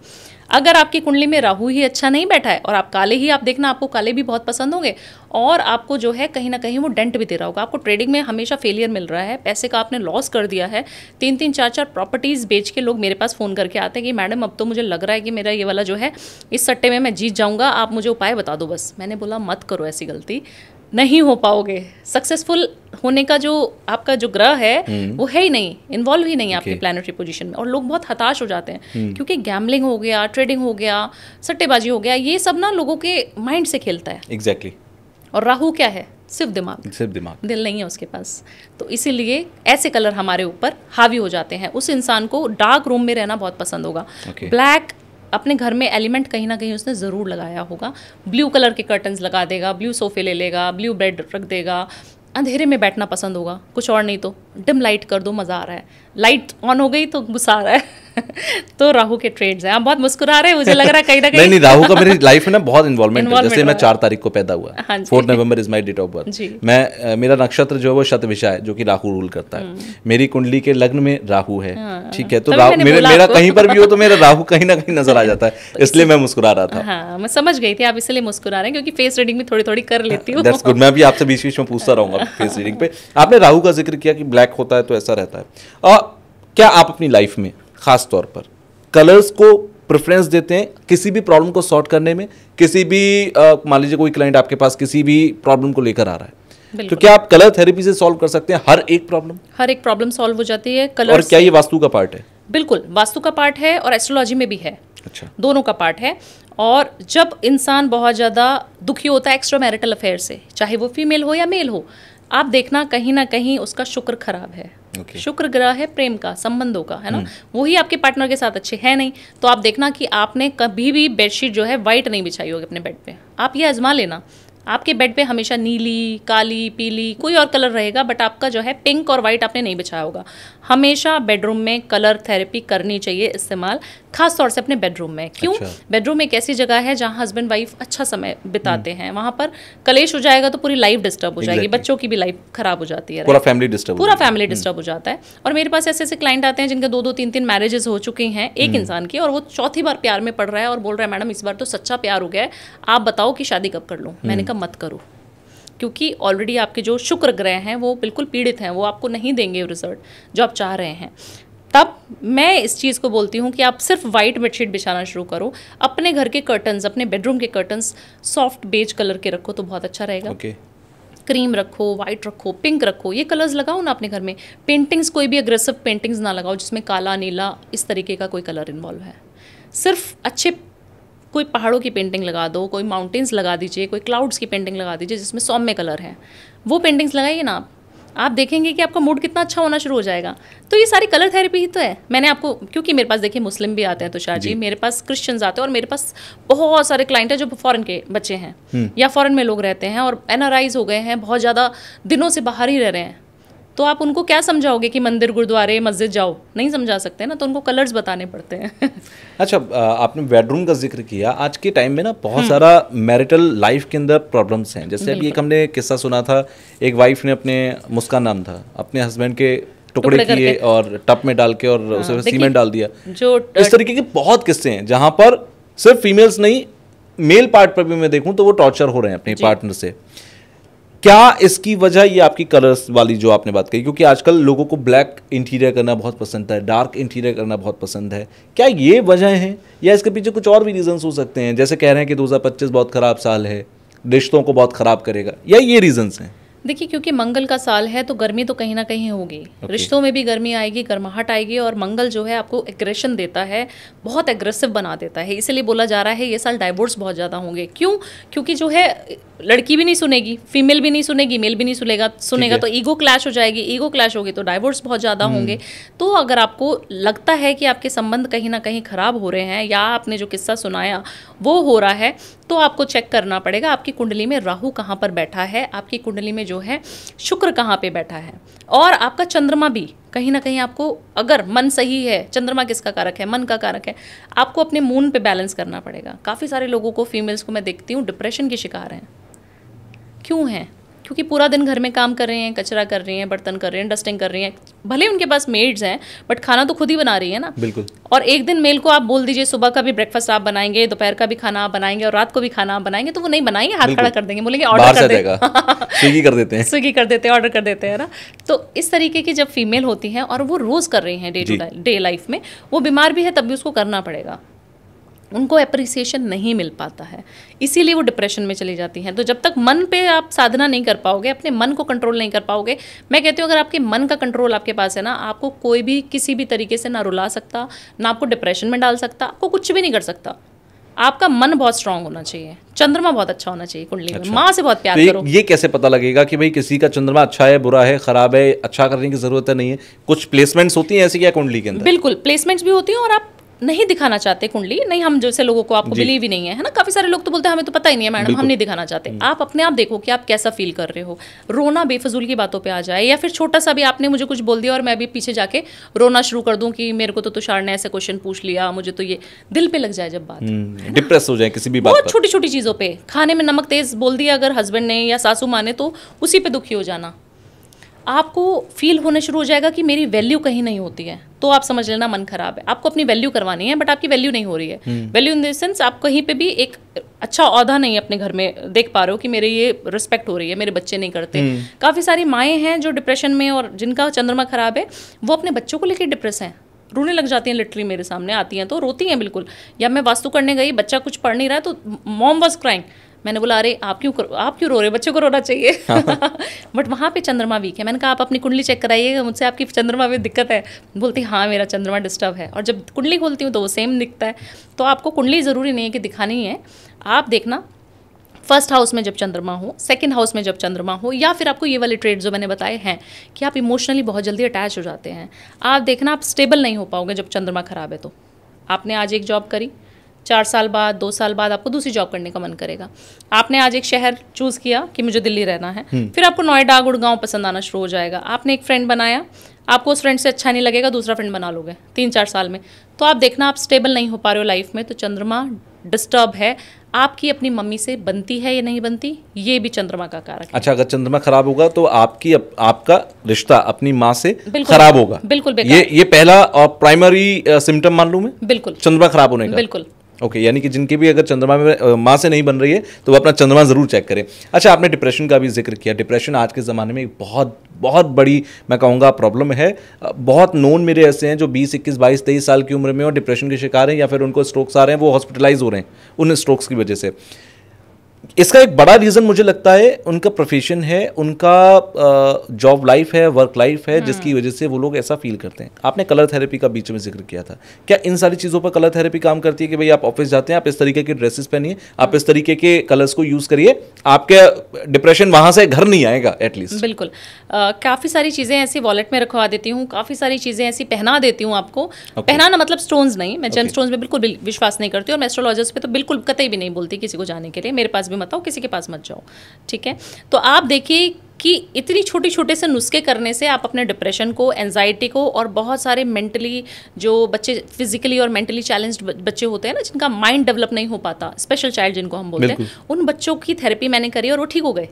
अगर आपकी कुंडली में राहु ही अच्छा नहीं बैठा है और आप काले ही, आप देखना आपको काले भी बहुत पसंद होंगे, और आपको जो है कहीं ना कहीं वो डेंट भी दे रहा होगा, आपको ट्रेडिंग में हमेशा फेलियर मिल रहा है, पैसे का आपने लॉस कर दिया है, 3-3, 4-4 प्रॉपर्टीज़ बेच के लोग मेरे पास फ़ोन करके आते हैं कि मैडम अब तो मुझे लग रहा है कि मेरा ये वाला जो है इस सट्टे में मैं जीत जाऊँगा, आप मुझे उपाय बता दो बस। मैंने बोला मत करो ऐसी गलती, नहीं हो पाओगे। सक्सेसफुल होने का जो आपका जो ग्रह है वो है ही नहीं, इन्वॉल्व ही नहीं आपकी प्लैनेटरी पोजीशन में, और लोग बहुत हताश हो जाते हैं क्योंकि गैम्बलिंग हो गया, ट्रेडिंग हो गया, सट्टेबाजी हो गया, ये सब ना लोगों के माइंड से खेलता है। एग्जैक्टली। और राहु क्या है? सिर्फ दिमाग, दिल नहीं है उसके पास। तो इसीलिए ऐसे कलर हमारे ऊपर हावी हो जाते हैं। उस इंसान को डार्क रूम में रहना बहुत पसंद होगा। ब्लैक अपने घर में एलिमेंट कहीं ना कहीं उसने ज़रूर लगाया होगा। ब्लू कलर के कर्टन्स लगा देगा, ब्लू सोफे ले लेगा, ब्लू बेड रख देगा, अंधेरे में बैठना पसंद होगा, कुछ और नहीं तो डिम लाइट कर दो, मज़ा आ रहा है, लाइट ऑन हो गई तो गुस्सा आ रहा है तो राहु के ट्रेड्स हैं। आप बहुत मुस्कुरा रहे हैं, मुझे लग रहा है कहीं ना कहीं नहीं, राहु का मेरी लाइफ में ना बहुत इन्वॉल्वमेंट है। जैसे मैं 4 तारीख को पैदा हुआ, 4 November is my date of birth. मैं मेरा नक्षत्र जो है वो शतभिषा है, जो कि राहु रूल करता है। मेरी कुंडली के लग्न में राहु है, ठीक है, तो मेरा कहीं पर भी हो तो मेरा राहु कहीं ना कहीं नजर आ जाता है, इसलिए मैं मुस्कुरा रहा था। हाँ, मैं समझ गई थी आप इसलिए मुस्कुरा रहे हैं, क्योंकि फेस रीडिंग भी थोड़ी थोड़ी कर लेती हूँ। That's good. मैं भी आपसे बीच बीच में पूछता रहूंगा फेस रीडिंग पे। आपने राहु का जिक्र किया कि ब्लैक होता है तो ऐसा रहता है। क्या आप अपनी लाइफ में खास तौर पर कलर्स को प्रेफरेंस देते हैं किसी भी प्रॉब्लम को सॉर्ट करने में? किसी भी मान लीजिए कोई क्लाइंट आपके पास किसी भी प्रॉब्लम को लेकर आ रहा है, तो क्या आप कलर थेरेपी से सॉल्व कर सकते हैं हर एक प्रॉब्लम? हर एक प्रॉब्लम सॉल्व हो जाती है कलर। और क्या ये वास्तु का पार्ट है? बिल्कुल, वास्तु का पार्ट है और एस्ट्रोलॉजी में भी है। अच्छा, दोनों का पार्ट है। और जब इंसान बहुत ज़्यादा दुखी होता है एक्स्ट्रा मैरिटल अफेयर से, चाहे वो फीमेल हो या मेल हो, आप देखना कहीं ना कहीं उसका शुक्र खराब है। शुक्र ग्रह है प्रेम का, संबंधों का, है ना, वही आपके पार्टनर के साथ अच्छे है नहीं। तो आप देखना कि आपने कभी भी बेडशीट जो है वाइट नहीं बिछाई होगी अपने बेड पे। आप ये आजमा लेना, आपके बेड पे हमेशा नीली, काली, पीली कोई और कलर रहेगा, बट आपका जो है पिंक और वाइट आपने नहीं बिछाया होगा। हमेशा बेडरूम में कलर थेरेपी करनी चाहिए इस्तेमाल, खास तौर से अपने बेडरूम में। क्यों? बेडरूम एक ऐसी जगह है जहां हस्बैंड वाइफ अच्छा समय बिताते हैं, वहां पर कलेश हो जाएगा तो पूरी लाइफ डिस्टर्ब हो जाएगी, बच्चों की भी लाइफ खराब हो जाती है, पूरा फैमिली डिस्टर्ब हो जाता है। और मेरे पास ऐसे ऐसे क्लाइंट आते हैं जिनके 2-2, 3-3 मैरिजेस हो चुकी हैं एक इंसान की, और वो चौथी बार प्यार में पड़ रहा है और बोल रहा है मैडम इस बार तो सच्चा प्यार हो गया है, आप बताओ कि शादी कब कर लूँ। मैंने कहा मत करो, क्योंकि ऑलरेडी आपके जो शुक्र ग्रह हैं वो बिल्कुल पीड़ित हैं, वो आपको नहीं देंगे रिजल्ट जो आप चाह रहे हैं। तब मैं इस चीज़ को बोलती हूँ कि आप सिर्फ वाइट बेडशीट बिछाना शुरू करो। अपने घर के कर्टन्स, अपने बेडरूम के कर्टन्स सॉफ्ट बेज कलर के रखो तो बहुत अच्छा रहेगा। क्रीम रखो, वाइट रखो, पिंक रखो, ये कलर्स लगाओ ना अपने घर में। पेंटिंग्स कोई भी अग्रेसिव पेंटिंग्स ना लगाओ जिसमें काला, नीला इस तरीके का कोई कलर इन्वॉल्व है। सिर्फ अच्छे कोई पहाड़ों की पेंटिंग लगा दो, कोई माउंटेन्स लगा दीजिए, कोई क्लाउड्स की पेंटिंग लगा दीजिए जिसमें सौम्य कलर है, वो पेंटिंग्स लगाइए ना आप देखेंगे कि आपका मूड कितना अच्छा होना शुरू हो जाएगा। तो ये सारी कलर थेरेपी ही तो है। मैंने आपको, क्योंकि मेरे पास देखिए मुस्लिम भी आते हैं तुषार जी, मेरे पास क्रिश्चियंस आते हैं, और मेरे पास बहुत सारे क्लाइंट हैं जो फॉरेन के बच्चे हैं या फॉरेन में लोग रहते हैं और NRIs हो गए हैं, बहुत ज़्यादा दिनों से बाहर ही रह रहे हैं। तो आप उनको क्या समझाओगे कि मंदिर, गुरुद्वारे, मस्जिद जाओ? नहीं समझा सकते ना, तो उनको कलर्स बताने पड़ते हैं। अच्छा, आपने बेडरूम का जिक्र किया। आज के टाइम में ना बहुत सारा मैरिटल लाइफ के अंदर प्रॉब्लम्स हैं। जैसे अभी एक हमने किस्सा सुना था, एक वाइफ ने अपने, मुस्कान नाम था, अपने हस्बैंड के टुकड़े किए और टब में डाल के और उसे सीमेंट डाल दिया। जो इस तरीके के बहुत किस्से हैं जहाँ पर सिर्फ फीमेल्स नहीं, मेल पार्ट पर भी मैं देखूँ तो वो टॉर्चर हो रहे हैं अपने पार्टनर से। क्या इसकी वजह ये आपकी कलर्स वाली जो आपने बात कही, क्योंकि आजकल लोगों को ब्लैक इंटीरियर करना बहुत पसंद है, डार्क इंटीरियर करना बहुत पसंद है, क्या ये वजह है या इसके पीछे कुछ और भी रीजंस हो सकते हैं? जैसे कह रहे हैं कि 2025 बहुत ख़राब साल है, रिश्तों को बहुत ख़राब करेगा, या ये रीजंस हैं? देखिए, क्योंकि मंगल का साल है तो गर्मी तो कहीं ना कहीं होगी। रिश्तों में भी गर्मी आएगी, गर्माहट आएगी, और मंगल जो है आपको एग्रेशन देता है, बहुत एग्रेसिव बना देता है। इसलिए बोला जा रहा है ये साल डाइवोर्स बहुत ज़्यादा होंगे। क्यों? क्योंकि जो है लड़की भी नहीं सुनेगी, फीमेल भी नहीं सुनेगी, मेल भी नहीं सुनेगा तो ईगो क्लैश हो जाएगी, ईगो क्लैश होगी तो डाइवोर्स बहुत ज़्यादा होंगे। तो अगर आपको लगता है कि आपके संबंध कहीं ना कहीं ख़राब हो रहे हैं, या आपने जो किस्सा सुनाया वो हो रहा है, तो आपको चेक करना पड़ेगा आपकी कुंडली में राहु कहाँ पर बैठा है, आपकी कुंडली में जो है शुक्र कहाँ पे बैठा है, और आपका चंद्रमा भी कहीं ना कहीं आपको, अगर मन सही है, चंद्रमा किसका कारक है? मन का कारक है। आपको अपने मून पे बैलेंस करना पड़ेगा। काफ़ी सारे लोगों को, फीमेल्स को मैं देखती हूँ, डिप्रेशन के शिकार हैं। क्यों हैं? क्योंकि पूरा दिन घर में काम कर रहे हैं, कचरा कर रही हैं, बर्तन कर रहे हैं, डस्टिंग कर रही हैं, भले उनके पास मेड्स हैं बट खाना तो खुद ही बना रही है ना। बिल्कुल। और एक दिन मेल को आप बोल दीजिए सुबह का भी ब्रेकफास्ट आप बनाएंगे, दोपहर का भी खाना आप बनाएंगे और रात को भी खाना आप बनाएंगे, तो वो नहीं बनाएंगे, हाथ खड़ा कर देंगे, बोलेंगे ऑर्डर कर देगा, स्विगी कर देते हैं, ऑर्डर कर देते हैं ना। तो इस तरीके की जब फीमेल होती हैं और वो रोज़ कर रही हैं डे लाइफ में, वो बीमार भी है तब भी उसको करना पड़ेगा, उनको एप्रिसिएशन नहीं मिल पाता है, इसीलिए वो डिप्रेशन में चली जाती हैं। तो जब तक मन पे आप साधना नहीं कर पाओगे, अपने मन को कंट्रोल नहीं कर पाओगे, मैं कहती हूँ अगर आपके मन का कंट्रोल आपके पास है ना, आपको कोई भी किसी भी तरीके से ना रुला सकता, ना आपको डिप्रेशन में डाल सकता, आपको कुछ भी नहीं कर सकता। आपका मन बहुत स्ट्रांग होना चाहिए, चंद्रमा बहुत अच्छा होना चाहिए कुंडली में, माँ से बहुत प्यार करो। ये कैसे पता लगेगा कि भाई किसी का चंद्रमा अच्छा है, बुरा है, खराब है? अच्छा करने की जरूरत नहीं है, कुछ प्लेसमेंट्स होती हैं ऐसी क्या कुंडली के अंदर? बिल्कुल, प्लेसमेंट्स भी होती हैं और आप नहीं दिखाना चाहते कुंडली, नहीं, हम जैसे लोगों को आपको बिलीव ही नहीं है ना। काफी सारे लोग तो बोलते हैं हमें तो पता ही नहीं है मैडम, हम नहीं दिखाना चाहते। आप अपने आप देखो कि आप कैसा फील कर रहे हो। रोना बेफजूल की बातों पे आ जाए, या फिर छोटा सा भी आपने मुझे कुछ बोल दिया और मैं भी पीछे जाके रोना शुरू कर दूं कि मेरे को तो तुषार ने ऐसे क्वेश्चन पूछ लिया, मुझे तो ये दिल पे लग जाए जब बात, डिप्रेस हो जाए किसी भी बात पर, बहुत छोटी छोटी चीजों पे। खाने में नमक तेज बोल दिया अगर हस्बैंड ने या सासू माँ ने, तो उसी पे दुखी हो जाना। आपको फील होने शुरू हो जाएगा कि मेरी वैल्यू कहीं नहीं होती है, तो आप समझ लेना मन खराब है। आपको अपनी वैल्यू करवानी है बट आपकी वैल्यू नहीं हो रही है। वैल्यू इन द सेंस आप कहीं पे भी एक अच्छा औहदा नहीं अपने घर में देख पा रहे हो कि मेरे ये रिस्पेक्ट हो रही है, मेरे बच्चे नहीं करते। काफ़ी सारी माएँ हैं जो डिप्रेशन में और जिनका चंद्रमा खराब है, वो अपने बच्चों को लेकर डिप्रेस हैं, रोने लग जाती हैं, लिटरली मेरे सामने आती हैं तो रोती हैं बिल्कुल। या मैं वास्तु करने गई, बच्चा कुछ पढ़ नहीं रहा है तो मॉम वाज क्राइंग, मैंने बोला अरे आप क्यों रो रहे हो, बच्चे को रोना चाहिए। बट वहाँ पे चंद्रमा वीक है। मैंने कहा आप अपनी कुंडली चेक कराइएगा मुझसे, आपकी चंद्रमा में दिक्कत है। बोलती हाँ मेरा चंद्रमा डिस्टर्ब है, और जब कुंडली खोलती हूँ तो वो सेम दिखता है। तो आपको कुंडली ज़रूरी नहीं है कि दिखानी है, आप देखना फर्स्ट हाउस में जब चंद्रमा हो, सेकंड हाउस में जब चंद्रमा हो, या फिर आपको ये वाले ट्रेड जो मैंने बताए हैं कि आप इमोशनली बहुत जल्दी अटैच हो जाते हैं। आप देखना आप स्टेबल नहीं हो पाओगे जब चंद्रमा खराब है। तो आपने आज एक जॉब करी, 4 साल बाद 2 साल बाद आपको दूसरी जॉब करने का मन करेगा। आपने आज एक शहर चूज़ किया कि मुझे दिल्ली रहना है, फिर आपको नोएडा गुड़गांव पसंद आना शुरू हो जाएगा। आपने एक फ्रेंड बनाया, आपको उस फ्रेंड से अच्छा नहीं लगेगा, दूसरा फ्रेंड बना लोगे 3-4 साल में। तो आप देखना आप स्टेबल नहीं हो पा रहे हो लाइफ में, तो चंद्रमा डिस्टर्ब है। आपकी अपनी मम्मी से बनती है या नहीं बनती, ये भी चंद्रमा का कारक है। अच्छा, अगर चंद्रमा खराब होगा तो आपका रिश्ता अपनी माँ से खराब होगा। बिल्कुल ये पहला और प्राइमरी सिम्टम मान लूं मैं, बिल्कुल चंद्रमा खराब होने का। बिल्कुल ओके, यानी कि जिनके भी अगर चंद्रमा में माँ से नहीं बन रही है तो वो अपना चंद्रमा जरूर चेक करें। अच्छा, आपने डिप्रेशन का भी जिक्र किया। डिप्रेशन आज के ज़माने में एक बहुत बहुत बड़ी मैं कहूँगा प्रॉब्लम है। बहुत नोन मेरे ऐसे हैं जो 20, 21, 22, 23 साल की उम्र में और डिप्रेशन के शिकार हैं, या फिर उनको स्ट्रोक्स आ रहे हैं, वो हॉस्पिटलाइज हो रहे हैं उन स्ट्रोक्स की वजह से। इसका एक बड़ा रीज़न मुझे लगता है उनका प्रोफेशन है, उनका जॉब लाइफ है, वर्क लाइफ है, जिसकी वजह से वो लोग ऐसा फील करते हैं। आपने कलर थेरेपी का बीच में जिक्र किया था, क्या इन सारी चीज़ों पर कलर थेरेपी काम करती है कि भाई आप ऑफिस जाते हैं, आप इस तरीके के ड्रेसेस पहनिए, आप इस तरीके के कलर्स को यूज़ करिए, आपके डिप्रेशन वहाँ से घर नहीं आएगा एटलीस्ट? बिल्कुल। काफ़ी सारी चीज़ें ऐसी वॉलेट में रखवा देती हूँ, काफ़ी सारी चीज़ें ऐसी पहना देती हूँ आपको। पहनाना मतलब स्टोन्स नहीं, मैं जेम स्टोन्स में बिल्कुल विश्वास नहीं करती, और मैं एस्ट्रोलॉजर्स पे तो बिल्कुल कतई भी नहीं बोलती किसी को जाने के लिए। मेरे पास भी मत आओ, किसी के पास मत जाओ, ठीक है। तो आप देखिए कि इतनी छोटे छोटे से नुस्खे करने से आप अपने डिप्रेशन को, एंजाइटी को, और बहुत सारे मेंटली जो बच्चे फिजिकली और मेंटली चैलेंज्ड बच्चे होते हैं ना, जिनका माइंड डेवलप नहीं हो पाता, स्पेशल चाइल्ड जिनको हम बोलते हैं, उन बच्चों की थेरेपी मैंने करी और वो ठीक हो गए।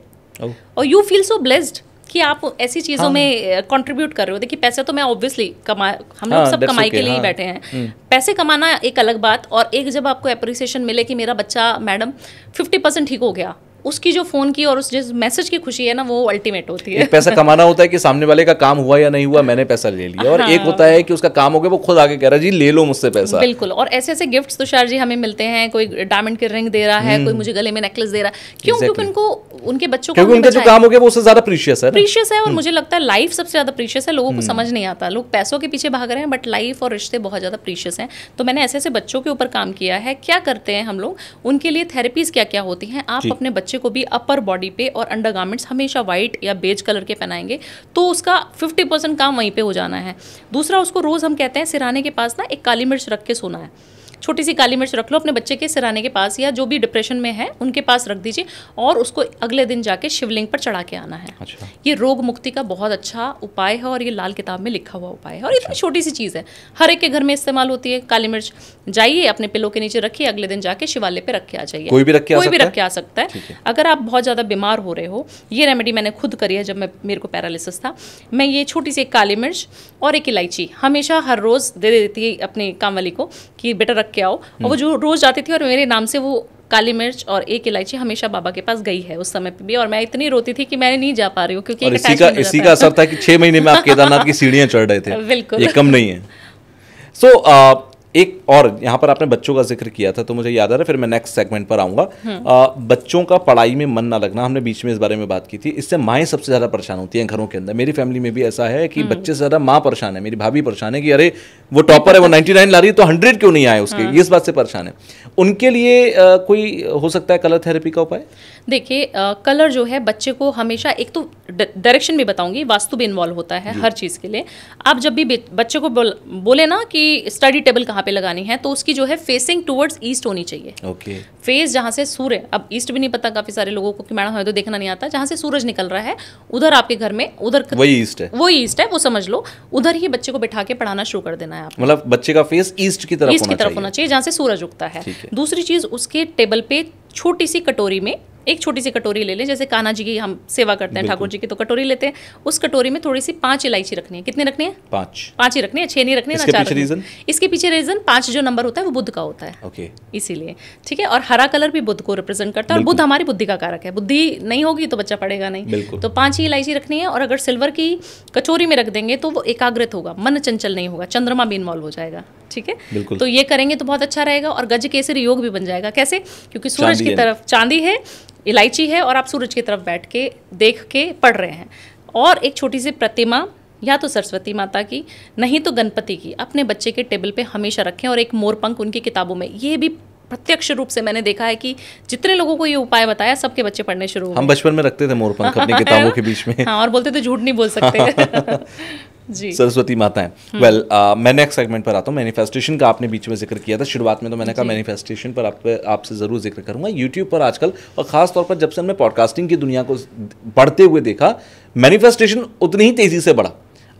और यू फील सो ब्लेस्ड कि आप ऐसी चीज़ों में कंट्रीब्यूट कर रहे हो। देखिए, पैसे तो मैं ऑब्वियसली हम लोग सब कमाई के लिए ही बैठे हैं। पैसे कमाना एक अलग बात, और एक जब आपको अप्रिसिएशन मिले कि मेरा बच्चा मैडम 50% ठीक हो गया, उसकी जो फोन की और उस जिस मैसेज की खुशी है ना, वो अल्टीमेट होती है। एक पैसा कमाना होता है कि सामने वाले का काम हुआ या नहीं हुआ, मैंने पैसा ले लिया, और एक होता है कि उसका काम हो गया, वो खुद आके कह रहा है जी ले लो मुझसे पैसा। बिल्कुल। और ऐसे ऐसे गिफ्ट्स तुषार जी हमें मिलते हैं, कोई डायमंड की रिंग दे रहा है, कोई मुझे गले में नेकलेस दे रहा है। क्यों? क्योंकि उनको उनके बच्चों को, उनका जो काम हो गया वो उससे ज्यादा प्रीशियस है। और मुझे लगता है लाइफ सबसे ज्यादा प्रीशियस है। लोगों को समझ नहीं आता, लोग पैसों के पीछे भाग रहे हैं, बट लाइफ और रिश्ते बहुत ज्यादा प्रीशियस हैं। तो मैंने ऐसे ऐसे बच्चों के ऊपर काम किया है। क्या करते हैं हम लोग, उनके लिए थेरेपीज क्या क्या होती हैं। आप अपने बच्चे को भी अपर बॉडी पे और अंडरगारमेंट्स हमेशा वाइट या बेज कलर के पहनाएंगे, तो उसका 50% काम वहीं पे हो जाना है। दूसरा, उसको रोज हम कहते हैं सिराने के पास ना एक काली मिर्च रख के सोना है। छोटी सी काली मिर्च रख लो अपने बच्चे के सिराने के पास, या जो भी डिप्रेशन में है उनके पास रख दीजिए, और उसको अगले दिन जाके शिवलिंग पर चढ़ा के आना है। अच्छा। ये रोग मुक्ति का बहुत अच्छा उपाय है, और ये लाल किताब में लिखा हुआ उपाय है, और इतनी छोटी सी चीज़ है, हर एक के घर में इस्तेमाल होती है। काली मिर्च जाइए अपने पिलो के नीचे रखिए, अगले दिन जाके शिवालय पे रख के आ जाइए। कोई भी रख के आ सकता है। अगर आप बहुत ज़्यादा बीमार हो रहे हो, ये रेमेडी मैंने खुद करी है। जब मेरे को पैरालिसिस था, मैं ये छोटी सी एक काली मिर्च और एक इलायची हमेशा हर रोज़ दे देती है अपनी काम वाली को कि बेटा रख के आओ, और वो जो रोज जाती थी, और मेरे नाम से वो काली मिर्च और एक इलायची हमेशा बाबा के पास गई है उस समय पे भी। और मैं इतनी रोती थी कि मैं नहीं जा पा रही हूँ, क्योंकि इसी का असर था कि 6 महीने में आप केदारनाथ की सीढ़ियां चढ़ रहे थे। बिल्कुल, ये कम नहीं है। एक और यहाँ पर आपने बच्चों का जिक्र किया था, तो मुझे याद आ रहा है, फिर मैं नेक्स्ट सेगमेंट पर आऊँगा। बच्चों का पढ़ाई में मन ना लगना, हमने बीच में इस बारे में बात की थी। इससे माएँ सबसे ज़्यादा परेशान होती हैं घरों के अंदर। मेरी फैमिली में भी ऐसा है कि बच्चे से ज़्यादा माँ परेशान है। मेरी भाभी परेशान है कि अरे वो टॉपर है, वो 99 ला रही है तो 100 क्यों नहीं आए उसके, ये इस बात से परेशान है। उनके लिए कोई हो सकता है कलर थेरेपी का उपाय? देखिए, कलर जो है बच्चे को हमेशा, एक तो डायरेक्शन भी बताऊंगी, वास्तु भी इन्वॉल्व होता है हर चीज़ के लिए। आप जब भी बच्चे को बोले ना कि स्टडी टेबल कहाँ पे लगानी है, तो उसकी जो है फेसिंग टुवर्ड्स ईस्ट होनी चाहिए। ओके। फेस जहाँ से सूर्य, अब ईस्ट भी नहीं पता काफ़ी सारे लोगों को कि मैडम हमें तो देखना नहीं आता, जहाँ से सूरज निकल रहा है उधर आपके घर में, उधर वही ईस्ट है, वो समझ लो, उधर ही बच्चे को बैठा के पढ़ाना शुरू कर देना है आप। मतलब बच्चे का फेस ईस्ट की तरफ होना चाहिए, जहाँ से सूरज उगता है। दूसरी चीज़, उसके टेबल पे छोटी सी कटोरी में एक छोटी सी कटोरी ले लें, जैसे कान्हा जी की हम सेवा करते हैं, ठाकुर जी की तो कटोरी लेते हैं, उस कटोरी में थोड़ी सी 5 इलायची रखनी है। कितनी रखनी है? 5 ही रखनी है, 6 नहीं रखनी है ना, 4। इसके पीछे रीजन 5 जो नंबर होता है वो बुध का होता है। ओके। इसीलिए ठीक है। और हरा कलर भी बुध को रिप्रेजेंट करता है, और बुध हमारी बुद्धि का कारक है। बुद्धि नहीं होगी तो बच्चा पढ़ेगा नहीं। तो 5 ही इलायची रखनी है, और अगर सिल्वर की कचोरी में रख देंगे तो वो एकाग्रित होगा, मन चंचल नहीं होगा, चंद्रमा भी इन्वॉल्व हो जाएगा। ठीक है, तो ये करेंगे तो बहुत अच्छा रहेगा। और गज केसरी योग भी बन जाएगा। कैसे? क्योंकि सूरज की तरफ चांदी है, इलायची है, और आप सूरज की तरफ बैठ के देख के पढ़ रहे हैं। और एक छोटी सी प्रतिमा, या तो सरस्वती माता की, नहीं तो गणपति की, अपने बच्चे के टेबल पे हमेशा रखें, और एक मोरपंख उनकी किताबों में। ये भी प्रत्यक्ष रूप से मैंने देखा है कि जितने लोगों को ये उपाय बताया सबके बच्चे पढ़ने शुरू हो गए। हम बचपन में रखते थे मोरपंख अपनी किताबों के बीच में। हाँ, और बोलते थे झूठ नहीं बोल सकते। जी। सरस्वती माता है। वेल, मैं नेक्स्ट सेगमेंट पर आता हूँ। मैनिफेस्टेशन का आपने बीच में जिक्र किया था शुरुआत में, तो मैंने कहा मैनिफेस्टेशन पर आपसे ज़रूर जिक्र करूँगा। यूट्यूब पर आजकल, और ख़ास तौर पर जब से हमने पॉडकास्टिंग की दुनिया को बढ़ते हुए देखा, मैनिफेस्टेशन उतनी ही तेज़ी से बढ़ा।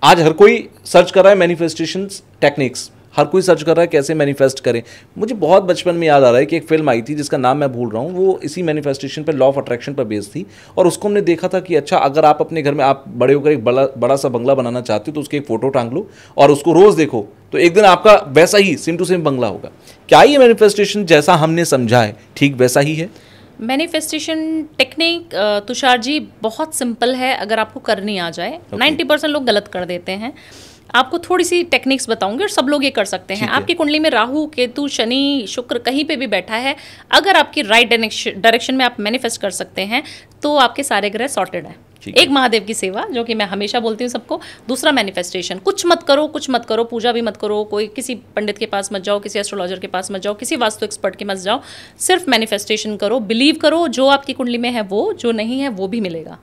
आज हर कोई सर्च कर रहा है मैनिफेस्टेशन टेक्निक्स, हर कोई सर्च कर रहा है कैसे मैनिफेस्ट करें। मुझे बहुत बचपन में याद आ रहा है कि एक फिल्म आई थी जिसका नाम मैं भूल रहा हूँ, वो इसी मैनिफेस्टेशन पर, लॉ ऑफ अट्रैक्शन पर बेस्ड थी। और उसको हमने देखा था कि अच्छा, अगर आप अपने घर में, आप बड़े होकर एक बड़ा सा बंगला बनाना चाहते हो तो उसकी एक फ़ोटो टांग लो और उसको रोज़ देखो, तो एक दिन आपका वैसा ही सेम टू सेम बंगला होगा। क्या ये मैनिफेस्टेशन जैसा हमने समझा है ठीक वैसा ही है? मैनिफेस्टेशन टेक्निक तुषार जी बहुत सिंपल है अगर आपको करनी आ जाए। 90% लोग गलत कर देते हैं। आपको थोड़ी सी टेक्निक्स बताऊंगी और सब लोग ये कर सकते हैं। आपकी कुंडली में राहु, केतु, शनि, शुक्र कहीं पे भी बैठा है, अगर आपकी राइट डायरेक्शन में आप मैनिफेस्ट कर सकते हैं तो आपके सारे ग्रह सॉर्टेड हैं। एक महादेव की सेवा, जो कि मैं हमेशा बोलती हूँ सबको। दूसरा मैनिफेस्टेशन, कुछ मत करो, पूजा भी मत करो, कोई किसी पंडित के पास मत जाओ, किसी एस्ट्रोलॉजर के पास मत जाओ, किसी वास्तु एक्सपर्ट के पास जाओ, सिर्फ मैनिफेस्टेशन करो, बिलीव करो, जो आपकी कुंडली में है वो, जो नहीं है वो भी मिलेगा।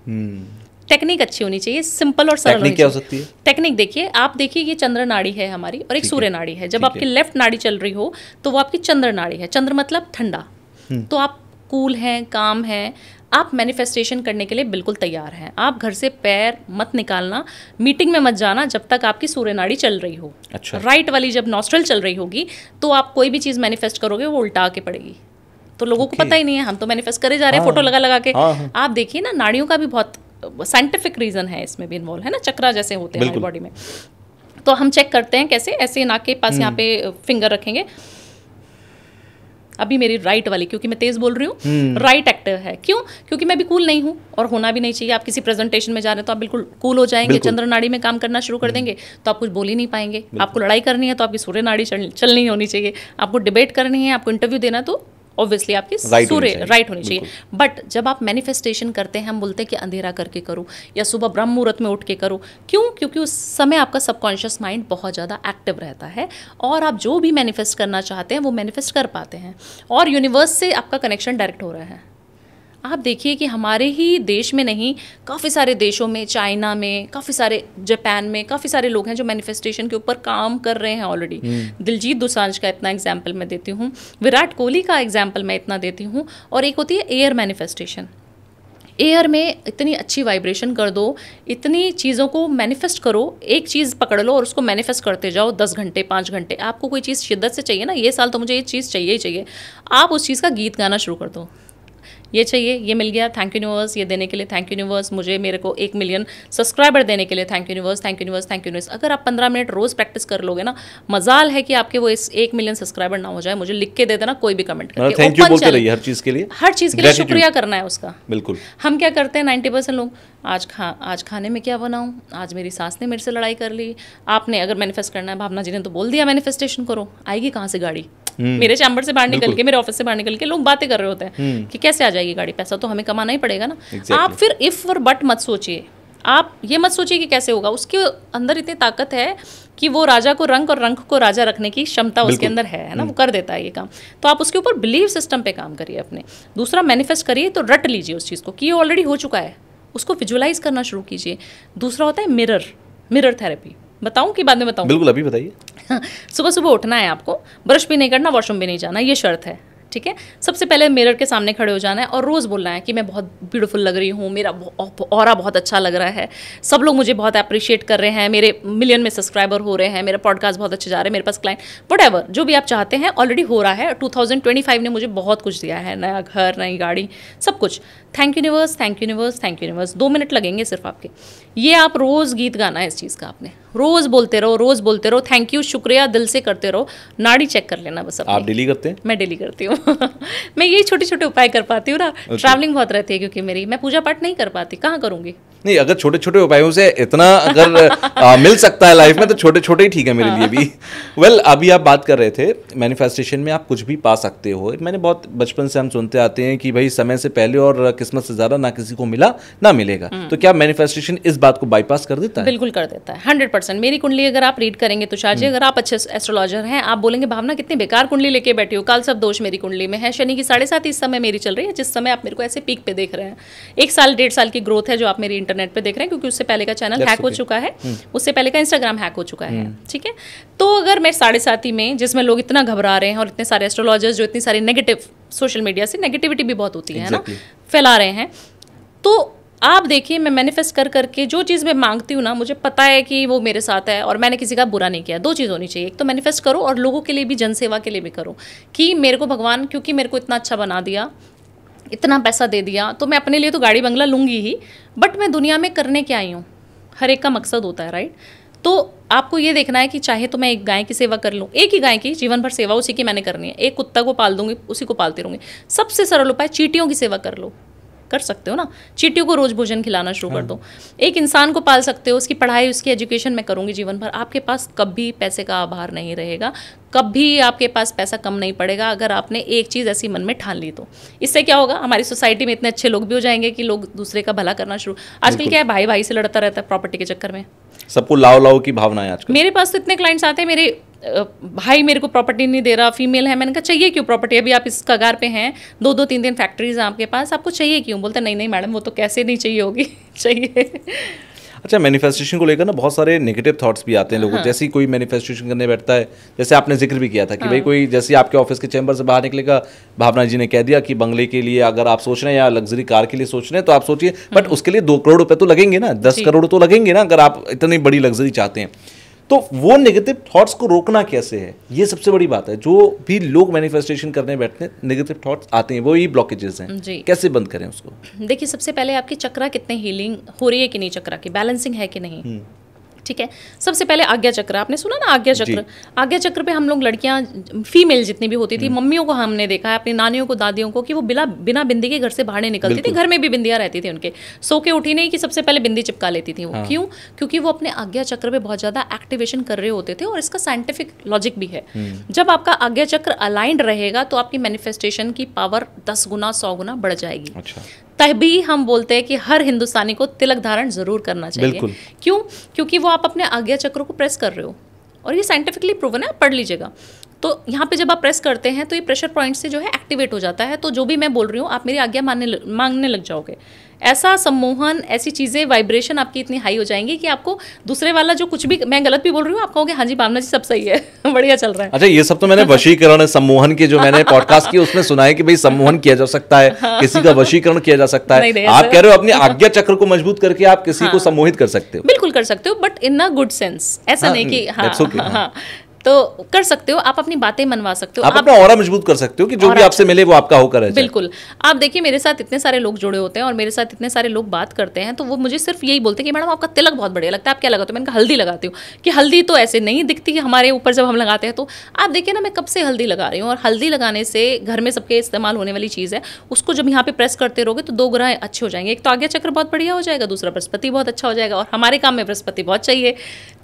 टेक्निक अच्छी होनी चाहिए, सिंपल और सरल होनी चाहिए। क्या हो सकती है टेक्निक? देखिए, आप देखिए, ये चंद्र नाड़ी है हमारी और एक सूर्य नाड़ी है। जब आपकी लेफ्ट नाड़ी चल रही हो तो वो आपकी चंद्र नाड़ी है। चंद्र मतलब ठंडा, तो आप कूल हैं, काम हैं, आप मैनिफेस्टेशन करने के लिए बिल्कुल तैयार हैं। आप घर से पैर मत निकालना, मीटिंग में मत जाना जब तक आपकी सूर्य नाड़ी चल रही हो। अच्छा। राइट वाली जब नॉस्ट्रल चल रही होगी तो आप कोई भी चीज़ मैनिफेस्ट करोगे वो उल्टा के पड़ेगी। तो लोगों को पता ही नहीं है, हम तो मैनिफेस्ट करे जा रहे हैं फोटो लगा के। आप देखिए ना, नाड़ियों का भी बहुत साइंटिफिक रीजन है इसमें भी इन्वॉल्व है ना, चक्रा जैसे होते हैं हमारी बॉडी में। तो हम चेक करते हैं कैसे, ऐसे नाक के पास यहाँ पे फिंगर रखेंगे। अभी मेरी राइट वाली, क्योंकि मैं तेज बोल रही हूँ, राइट एक्टिव है। क्यों? क्योंकि मैं भी कूल नहीं हूँ और होना भी नहीं चाहिए। आप किसी प्रेजेंटेशन में जा रहे हैं तो आप बिल्कुल कूल हो जाएंगे, चंद्र नाड़ी में काम करना शुरू कर देंगे तो आप कुछ बोल ही नहीं पाएंगे। आपको लड़ाई करनी है तो आपकी सूर्य नाड़ी चलनी होनी चाहिए। आपको डिबेट करनी है, आपको इंटरव्यू देना, तो ऑब्वियसली आपकी सूर्य राइट होनी चाहिए। बट जब आप मैनिफेस्टेशन करते हैं, हम बोलते हैं कि अंधेरा करके करो या सुबह ब्रह्म मुहूर्त में उठ के करो। क्यों? क्योंकि उस समय आपका सबकॉन्शियस माइंड बहुत ज़्यादा एक्टिव रहता है और आप जो भी मैनिफेस्ट करना चाहते हैं वो मैनिफेस्ट कर पाते हैं और यूनिवर्स से आपका कनेक्शन डायरेक्ट हो रहा है। आप देखिए कि हमारे ही देश में नहीं, काफ़ी सारे देशों में, चाइना में, काफ़ी सारे, जापान में काफ़ी सारे लोग हैं जो मैनिफेस्टेशन के ऊपर काम कर रहे हैं ऑलरेडी। दिलजीत दोसांझ का इतना एग्जाम्पल मैं देती हूँ, विराट कोहली का एग्जाम्पल मैं इतना देती हूँ। और एक होती है एयर मैनिफेस्टेशन। एयर में इतनी अच्छी वाइब्रेशन कर दो, इतनी चीज़ों को मैनिफेस्ट करो, एक चीज़ पकड़ लो और उसको मैनिफेस्ट करते जाओ 10 घंटे 5 घंटे। आपको कोई चीज़ शिद्दत से चाहिए ना, ये साल तो मुझे ये चीज़ चाहिए ही चाहिए, आप उस चीज़ का गीत गाना शुरू कर दो। ये चाहिए, ये मिल गया, थैंक यू यूनिवर्स, ये देने के लिए थैंक यू यूनिवर्स, मुझे मेरे को 1 मिलियन सब्सक्राइबर देने के लिए thank you universe, thank you universe, thank you universe. अगर आप 15 मिनट रोज़ प्रैक्टिस कर लोगे ना, मजाल है कि आपके वो इस 1 मिलियन सब्सक्राइबर ना हो जाए। मुझे लिख के दे देना, कोई भी कमेंट करके। थैंक यू बोलते रहिए हर चीज़ के लिए, हर चीज़ के लिए शुक्रिया करना है उसका। बिल्कुल। हम क्या करते हैं 90% लोग, आज खाने में क्या बनाऊं, आज मेरी सास ने मेरे से लड़ाई कर ली। आपने अगर मैनिफेस्ट करना है, भावना जी ने तो बोल दिया मैनिफेस्टेशन करो, आएगी कहाँ से गाड़ी? मेरे चैम्बर से बाहर निकल के, मेरे ऑफिस से बाहर निकल के लोग बातें कर रहे होते हैं कि कैसे आ जाएगी गाड़ी, पैसा तो हमें कमाना ही पड़ेगा ना। आप फिर इफ और बट मत सोचिए, आप ये मत सोचिए कि कैसे होगा। उसके अंदर इतनी ताकत है कि वो राजा को रंक और रंक को राजा रखने की क्षमता उसके अंदर है ना, वो कर देता है ये काम। तो आप उसके ऊपर बिलीव सिस्टम पे काम करिए अपने। दूसरा, मैनिफेस्ट करिए तो रट लीजिए उस चीज़ को कि ये ऑलरेडी हो चुका है, उसको विजुअलाइज करना शुरू कीजिए। दूसरा होता है मिरर थेरेपी। बताऊं कि बाद में बताऊं? बिल्कुल, अभी बताइए। सुबह सुबह उठना है आपको, ब्रश भी नहीं करना, वॉशरूम भी नहीं जाना, ये शर्त है, ठीक है। सबसे पहले मिरर के सामने खड़े हो जाना है और रोज़ बोलना है कि मैं बहुत ब्यूटीफुल लग रही हूँ, मेरा ऑरा बहुत अच्छा लग रहा है, सब लोग मुझे बहुत अप्रिशिएट कर रहे हैं, मेरे मिलियन में सब्सक्राइबर हो रहे हैं, मेरा पॉडकास्ट बहुत अच्छे जा रहे हैं, मेरे पास क्लाइंट, व्हाटएवर जो भी आप चाहते हैं ऑलरेडी हो रहा है। 2025 ने मुझे बहुत कुछ दिया है, नया घर, नई गाड़ी, सब कुछ। Thank you universe, thank you universe, thank you universe. 2 minute लगेंगे सिर्फ आपके। ये आप रोज़ गीत गाना है इस चीज़ का, आपने रोज़ बोलते रहो, थैंक यू, शुक्रिया दिल से करते रहो। नाड़ी चेक कर लेना बस। आप डेली करते हैं? मैं डेली करती हूँ। मैं यही छोटे छोटे उपाय कर पाती हूँ ना। ट्रैवलिंग बहुत रहती है क्योंकि मेरी, मैं पूजा पाठ नहीं कर पाती, कहाँ करूँगी। नहीं, अगर छोटे छोटे उपायों से इतना अगर मिल सकता है लाइफ में तो छोटे छोटे ही ठीक है मेरे लिए भी। वेल, अभी आप बात कर रहे थे मैनिफेस्टेशन में आप कुछ भी पा सकते हो। मैंने बहुत बचपन से हम सुनते आते हैं कि भाई समय से पहले और किस्मत से ज़्यादा ना किसी को मिला ना मिलेगा। तो क्या मैनिफेस्टेशन इस बात को बाईपास कर देता है? बिल्कुल कर देता है, 100%। 100%। मेरी कुंडली अगर आप रीड करेंगे तुषार जी, अगर आप अच्छे एस्ट्रोलॉजर हैं, आप बोलेंगे भावना कितनी बेकार कुंडली लेके बैठी हो, काल सब दोष मेरी कुंडली में है, शनि की 7.5 इस समय मेरी चल रही है, जिस समय आप मेरे को ऐसे पीक पे देख रहे हैं। 1 साल 1.5 साल की ग्रोथ है जो आप मेरी इंटरनेट पे देख रहे हैं, क्योंकि उससे पहले का चैनल हैक हो चुका है, उससे पहले का इंस्टाग्राम हैक हो चुका है, ठीक है। तो अगर मैं 7.5 में, जिसमें लोग इतना घबरा रहे हैं और इतने सारे एस्ट्रोलॉजर्स जो इतनी सारी नेगेटिव, सोशल मीडिया से नेगेटिविटी भी बहुत होती है ना, फैला रहे हैं, तो आप देखिए मैं मैनिफेस्ट कर करके जो चीज़ मैं मांगती हूँ ना, मुझे पता है कि वो मेरे साथ है और मैंने किसी का बुरा नहीं किया। 2 चीज़ होनी चाहिए, एक तो मैनिफेस्ट करो और लोगों के लिए भी, जनसेवा के लिए भी करो कि मेरे को भगवान, क्योंकि मेरे को इतना अच्छा बना दिया, इतना पैसा दे दिया, तो मैं अपने लिए तो गाड़ी बंगला लूँगी ही, बट मैं दुनिया में करने क्या आई हूँ, हर एक का मकसद होता है, राइट। तो आपको ये देखना है कि चाहे तो मैं एक गाय की सेवा कर लूँ, एक ही गाय की जीवन भर सेवा उसी की मैंने करनी है, एक कुत्ता को पाल दूंगी, उसी को पालती रहूँगी। सबसे सरल उपाय, चींटियों की सेवा कर लो, कर सकते हो ना, चींटियों को रोज भोजन खिलाना शुरू कर दो। एक इंसान को पाल सकते हो, उसकी पढ़ाई, उसकी एजुकेशन मैं करूँगी जीवन भर। आपके पास कभी पैसे का आभार नहीं रहेगा, कभी आपके पास पैसा कम नहीं पड़ेगा, अगर आपने एक चीज़ ऐसी मन में ठान ली तो। इससे क्या होगा, हमारी सोसाइटी में इतने अच्छे लोग भी हो जाएंगे कि लोग दूसरे का भला करना शुरू। आजकल क्या है, भाई भाई से लड़ता रहता है प्रॉपर्टी के चक्कर में, सबको लाओ लाओ की भावना है आजकल। मेरे पास तो इतने क्लाइंट्स आते हैं, मेरे भाई मेरे को प्रॉपर्टी नहीं दे रहा, फीमेल है, मैंने कहा चाहिए क्यों प्रॉपर्टी, अभी आप इस कगार पे हैं, 2-2 3-3 फैक्ट्रीज हैं आपके पास, आपको चाहिए क्यों? बोलते नहीं नहीं मैडम, वो तो कैसे नहीं चाहिए होगी, चाहिए। अच्छा, मैनिफेस्टेशन को लेकर ना बहुत सारे नेगेटिव थॉट्स भी आते हैं लोगों को। जैसे ही कोई मैनिफेस्टेशन करने बैठता है, जैसे आपने जिक्र भी किया था कि भाई कोई जैसे आपके ऑफिस के चैम्बर से बाहर निकलेगा, भावना जी ने कह दिया कि बंगले के लिए अगर आप सोच रहे हैं या लग्जरी कार के लिए सोच रहे हैं तो आप सोचिए, बट उसके लिए 2 करोड़ रुपए तो लगेंगे ना, 10 करोड़ तो लगेंगे ना, अगर आप इतनी बड़ी लग्जरी चाहते हैं। तो वो नेगेटिव थॉट्स को रोकना कैसे है, ये सबसे बड़ी बात है। जो भी लोग मैनिफेस्टेशन करने बैठते हैं, नेगेटिव थॉट्स आते हैं, वो ही ब्लॉकेजेस हैं, कैसे बंद करें उसको? देखिए, सबसे पहले आपकी चक्रा कितने हीलिंग हो रही है कि नहीं, चक्रा की बैलेंसिंग है कि नहीं, ठीक है। सबसे पहले आज्ञा चक्र, आपने सुना ना आज्ञा चक्र, आज्ञा चक्र पे हम लोग लड़कियां, फीमेल जितनी भी होती थी, मम्मियों को हमने देखा है, अपनी नानियों को, दादियों को, कि वो बिना बिंदी के घर से बाहर नहीं निकलती थी, घर में भी बिंदियां रहती थी उनके, सो के उठी नहीं कि सबसे पहले बिंदी चिपका लेती थी वो। क्यों? क्योंकि वो अपने आज्ञा चक्र पे बहुत ज्यादा एक्टिवेशन कर रहे होते थे, और इसका साइंटिफिक लॉजिक भी है। जब आपका आज्ञा चक्र अलाइंड रहेगा तो आपकी मैनिफेस्टेशन की पावर 10 गुना 100 गुना बढ़ जाएगी। तभी हम बोलते हैं कि हर हिंदुस्तानी को तिलक धारण जरूर करना चाहिए। क्यों? क्योंकि वो आप अपने आज्ञा चक्र को प्रेस कर रहे हो, और ये साइंटिफिकली प्रूवन है, आप पढ़ लीजिएगा। तो यहाँ पे जब आप प्रेस करते हैं तो ये प्रेशर पॉइंट से जो है एक्टिवेट हो जाता है, तो जो भी मैं बोल रही हूँ आप मेरी आज्ञा मांगने लग जाओगे। ऐसा सम्मोहन, ऐसी चीज़ें, वाइब्रेशन आपकी इतनी हाई हो जाएंगी कि आपको दूसरे वाला जो कुछ भी मैं गलत भी बोल रही हूँ, आप कहोगे हाँ जी भावना जी सब सही है, बढ़िया चल रहा है। अच्छा, ये सब तो मैंने वशीकरण, सम्मोहन के जो मैंने पॉडकास्ट किए उसमें सुना है कि भाई सम्मोहन किया जा सकता है, किसी का वशीकरण किया जा सकता है। आप कह रहे हो अपनी आज्ञा चक्र को मजबूत करके आप किसी को सम्मोहित कर सकते हो? बिल्कुल कर सकते हो, but in a good sense, ऐसा नहीं कि हाँ, तो कर सकते हो, आप अपनी बातें मनवा सकते हो, आप अपना ऑरा मजबूत कर सकते हो कि जो भी आपसे मिले वो आपका होकर रहे। बिल्कुल। आप देखिए, मेरे साथ इतने सारे लोग जुड़े होते हैं और मेरे साथ इतने सारे लोग बात करते हैं, तो वो मुझे सिर्फ यही बोलते हैं कि मैडम आपका तिलक बहुत बढ़िया लगता है, आप क्या लगाते हो? मैंने कहा हल्दी लगाती हूँ। कि हल्दी तो ऐसे नहीं दिखती है हमारे ऊपर जब हम लगाते हैं, तो आप देखिए ना, मैं कब से हल्दी लगा रही हूँ, और हल्दी लगाने से घर में सबके इस्तेमाल होने वाली चीज़ है, उसको जब यहाँ पे प्रेस करते रहोगे तो 2 ग्रह अच्छे हो जाएंगे। एक तो आज्ञा चक्र बहुत बढ़िया हो जाएगा, दूसरा बृहस्पति बहुत अच्छा हो जाएगा, और हमारे काम में बृहस्पति बहुत चाहिए।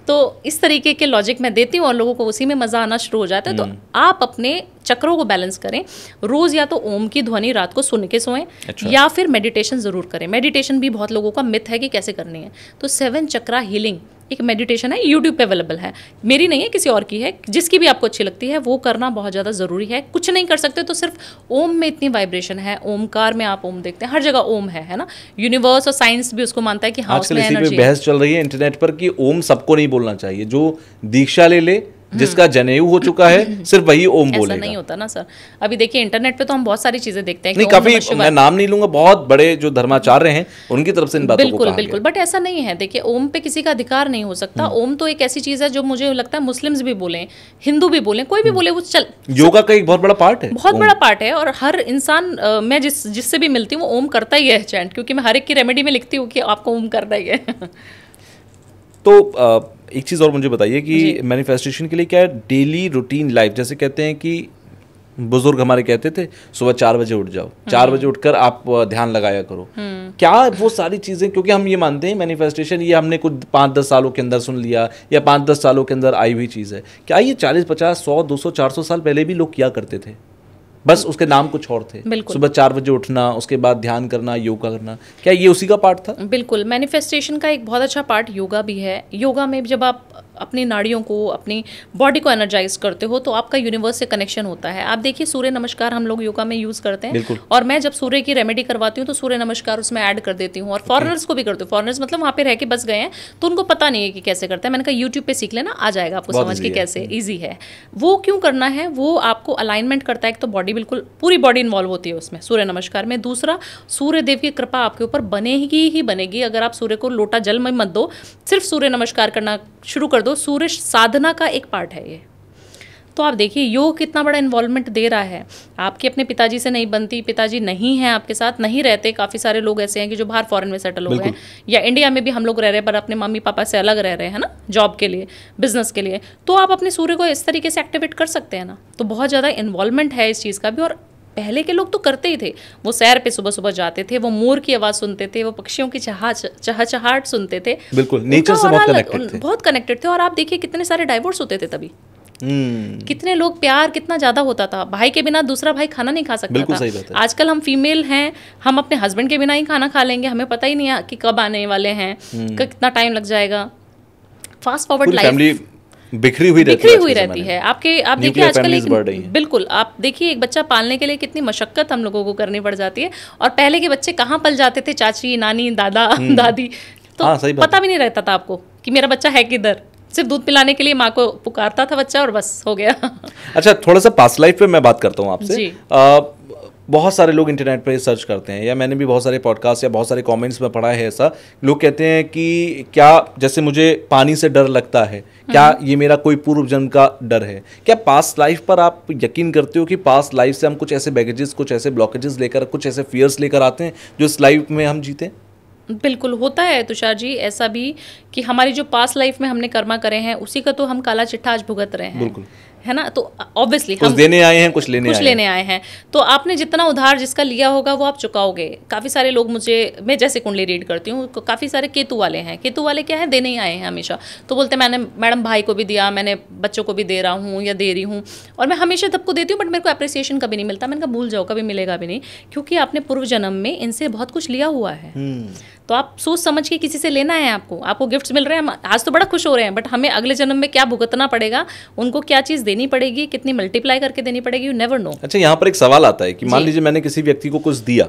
तो इस तरीके के लॉजिक मैं देती हूँ और लोगों को उसी में मजा आना शुरू हो जाता है। तो आप अपने चक्रों को बैलेंस करें, रोज या तो ओम की ध्वनि रात को सुन के सोएं, या फिर मेडिटेशन जरूर करें। मेडिटेशन भी बहुत लोगों का मिथ है कि कैसे करनी है, तो 7 चक्रा हीलिंग एक मेडिटेशन है, यूट्यूब पे अवेलेबल है, मेरी नहीं है, किसी और की है, जिसकी भी आपको अच्छी लगती है वो करना बहुत ज़्यादा ज़रूरी है। कुछ नहीं कर सकते तो सिर्फ ओम में इतनी वाइब्रेशन है, ओमकार में आप ओम देखते हैं, हर जगह ओम है ना। यूनिवर्स और साइंस भी उसको मानता है कि हाँ, आजकल इसी पे बहस चल रही है इंटरनेट पर कि ओम सबको नहीं बोलना चाहिए, जो दीक्षा ले जिसका जनेऊ हो चुका है सिर्फ वही ओम बोलेगा। ऐसा नहीं होता ना सर। अभी देखिए इंटरनेट पे तो हम बहुत सारी चीजें देखते हैं, नहीं काफी, मैं नाम नहीं लूंगा, बहुत बड़े जो धर्माचार्य हैं उनकी तरफ से इन बातों को कहा गया। बिल्कुल, बट ऐसा नहीं है। देखिए, ओम पे किसी का अधिकार नहीं हो सकता। ओम तो एक ऐसी चीज है जो मुझे लगता है मुस्लिम्स भी बोले, हिंदू भी बोले, कोई भी बोले, वो चल, योगा का एक बहुत बड़ा पार्ट है, बहुत बड़ा पार्ट है। और हर इंसान, मैं जिससे भी मिलती हूँ वो ओम करता ही है चैंट, क्योंकि मैं हर एक की रेमेडी में लिखती हूँ कि आपको ओम करना ही है। तो एक चीज़ और मुझे बताइए कि मैनिफेस्टेशन के लिए क्या है डेली रूटीन लाइफ, जैसे कहते हैं कि बुजुर्ग हमारे कहते थे सुबह 4 बजे उठ जाओ, 4 बजे उठकर आप ध्यान लगाया करो। क्या वो सारी चीज़ें, क्योंकि हम ये मानते हैं मैनिफेस्टेशन ये हमने कुछ 5-10 सालों के अंदर सुन लिया या 5-10 सालों के अंदर आई हुई चीज़ है, क्या ये 40-50-100-200-400 साल पहले भी लोग किया करते थे? बस उसके नाम कुछ और थे। बिल्कुल। सुबह 4 बजे उठना, उसके बाद ध्यान करना, योगा करना, क्या ये उसी का पार्ट था? बिल्कुल, मैनिफेस्टेशन का एक बहुत अच्छा पार्ट योगा भी है। योगा में जब आप अपनी नाड़ियों को, अपनी बॉडी को एनर्जाइज करते हो तो आपका यूनिवर्स से कनेक्शन होता है। आप देखिए सूर्य नमस्कार हम लोग योगा में यूज़ करते हैं, और मैं जब सूर्य की रेमेडी करवाती हूँ तो सूर्य नमस्कार उसमें ऐड कर देती हूँ, और फॉरेनर्स को भी करती हूँ। फॉरेनर्स मतलब वहाँ पे रह के बस गए हैं तो उनको पता नहीं है कि कैसे करते हैं। मैंने कहा यूट्यूब पे सीख लेना, आ जाएगा आपको समझ के कैसे, ईजी है। वो क्यों करना है, वो आपको अलाइनमेंट करता है। एक तो बॉडी, बिल्कुल पूरी बॉडी इन्वॉल्व होती है उसमें सूर्य नमस्कार में। दूसरा, सूर्य देव की कृपा आपके ऊपर बनेगी ही बनेगी। अगर आप सूर्य को लोटा जल में मत दो, सिर्फ सूर्य नमस्कार करना शुरू कर दो। सूर्य साधना का एक पार्ट है ये। तो आप देखिए योग कितना बड़ा इन्वॉल्वमेंट दे रहा है। आपके अपने पिताजी से नहीं बनती, पिताजी नहीं हैं आपके साथ, नहीं रहते। काफ़ी सारे लोग ऐसे हैं कि जो बाहर फॉरेन में सेटल हो गए हैं, या इंडिया में भी हम लोग रह रहे हैं पर अपने मम्मी पापा से अलग रह रहे हैं ना, जॉब के लिए, बिजनेस के लिए। तो आप अपने सूर्य को इस तरीके से एक्टिवेट कर सकते हैं ना। तो बहुत ज़्यादा इन्वॉल्वमेंट है इस चीज़ का भी। और पहले के लोग तो करते ही थे, वो सैर पे सुबह सुबह जाते थे, वो मोर की आवाज़ सुनते थे, वो पक्षियों की चहचहाहट सुनते थे। बिल्कुल, नेचर से बहुत कनेक्टेड थे। और आप देखिए कितने सारे डाइवोर्स होते थे तभी। कितने लोग, प्यार कितना ज्यादा होता था। भाई के बिना दूसरा भाई खाना नहीं खा सकता था। सही बात है। आजकल हम फीमेल हैं, हम अपने हस्बैंड के बिना ही खाना खा लेंगे, हमें पता ही नहीं है कि कब आने वाले हैं, कितना टाइम लग जाएगा। फास्ट फॉरवर्ड लाइफ बिखरी हुई रहती है। आप देखिए आजकल बिल्कुल, आप देखिए एक बच्चा पालने के लिए कितनी मशक्कत हम लोगों को करनी पड़ जाती है। और पहले के बच्चे कहाँ पल जाते थे, चाची, नानी, दादा, दादी, तो पता भी नहीं रहता था आपको कि मेरा बच्चा है किधर। सिर्फ दूध पिलाने के लिए माँ को पुकारता था बच्चा और बस हो गया। अच्छा, थोड़ा सा पास्ट लाइफ पे मैं बात करता हूँ आपसे। बहुत सारे लोग इंटरनेट पे सर्च करते हैं, या मैंने भी बहुत सारे पॉडकास्ट या बहुत सारे कमेंट्स में पढ़ा है ऐसा। लोग कहते हैं कि क्या, जैसे मुझे पानी से डर लगता है, क्या ये मेरा कोई पूर्व जन्म का डर है? क्या पास्ट लाइफ पर आप यकीन करते हो कि पास्ट लाइफ से हम कुछ ऐसे बैगेजेस, कुछ ऐसे ब्लॉकेजेस लेकर, कुछ ऐसे फियर्स लेकर आते हैं जो इस लाइफ में हम जीते? बिल्कुल होता है तुषार जी ऐसा भी, कि हमारी जो पास्ट लाइफ में हमने कर्मा करे हैं उसी का तो हम काला चिट्ठा आज भुगत रहे हैं। बिल्कुल, है ना। तो ऑब्वियसली हम देने आए हैं, कुछ लेने आए हैं। तो आपने जितना उधार जिसका लिया होगा वो आप चुकाओगे। काफ़ी सारे लोग मैं जैसे कुंडली रीड करती हूँ, काफ़ी सारे केतु वाले हैं। केतु वाले क्या है, देने ही आए हैं हमेशा। तो बोलते हैं मैंने मैडम भाई को भी दिया, मैंने बच्चों को भी दे रहा हूँ या दे रही हूँ, और मैं हमेशा सबको देती हूँ, बट मेरे को अप्रिसिएशन कभी नहीं मिलता। मैंने कहा भूल जाओ, कभी मिलेगा भी नहीं, क्योंकि आपने पूर्व जन्म में इनसे बहुत कुछ लिया हुआ है। तो आप सोच समझ के किसी से लेना है। आपको गिफ्ट्स मिल रहे हैं, आज तो बड़ा खुश हो रहे हैं, बट हमें अगले जन्म में क्या भुगतना पड़ेगा, उनको क्या चीज़ देनी पड़ेगी, कितनी मल्टीप्लाई करके देनी पड़ेगी, यू नेवर नो। अच्छा, यहाँ पर एक सवाल आता है कि मान लीजिए मैंने किसी व्यक्ति को कुछ दिया,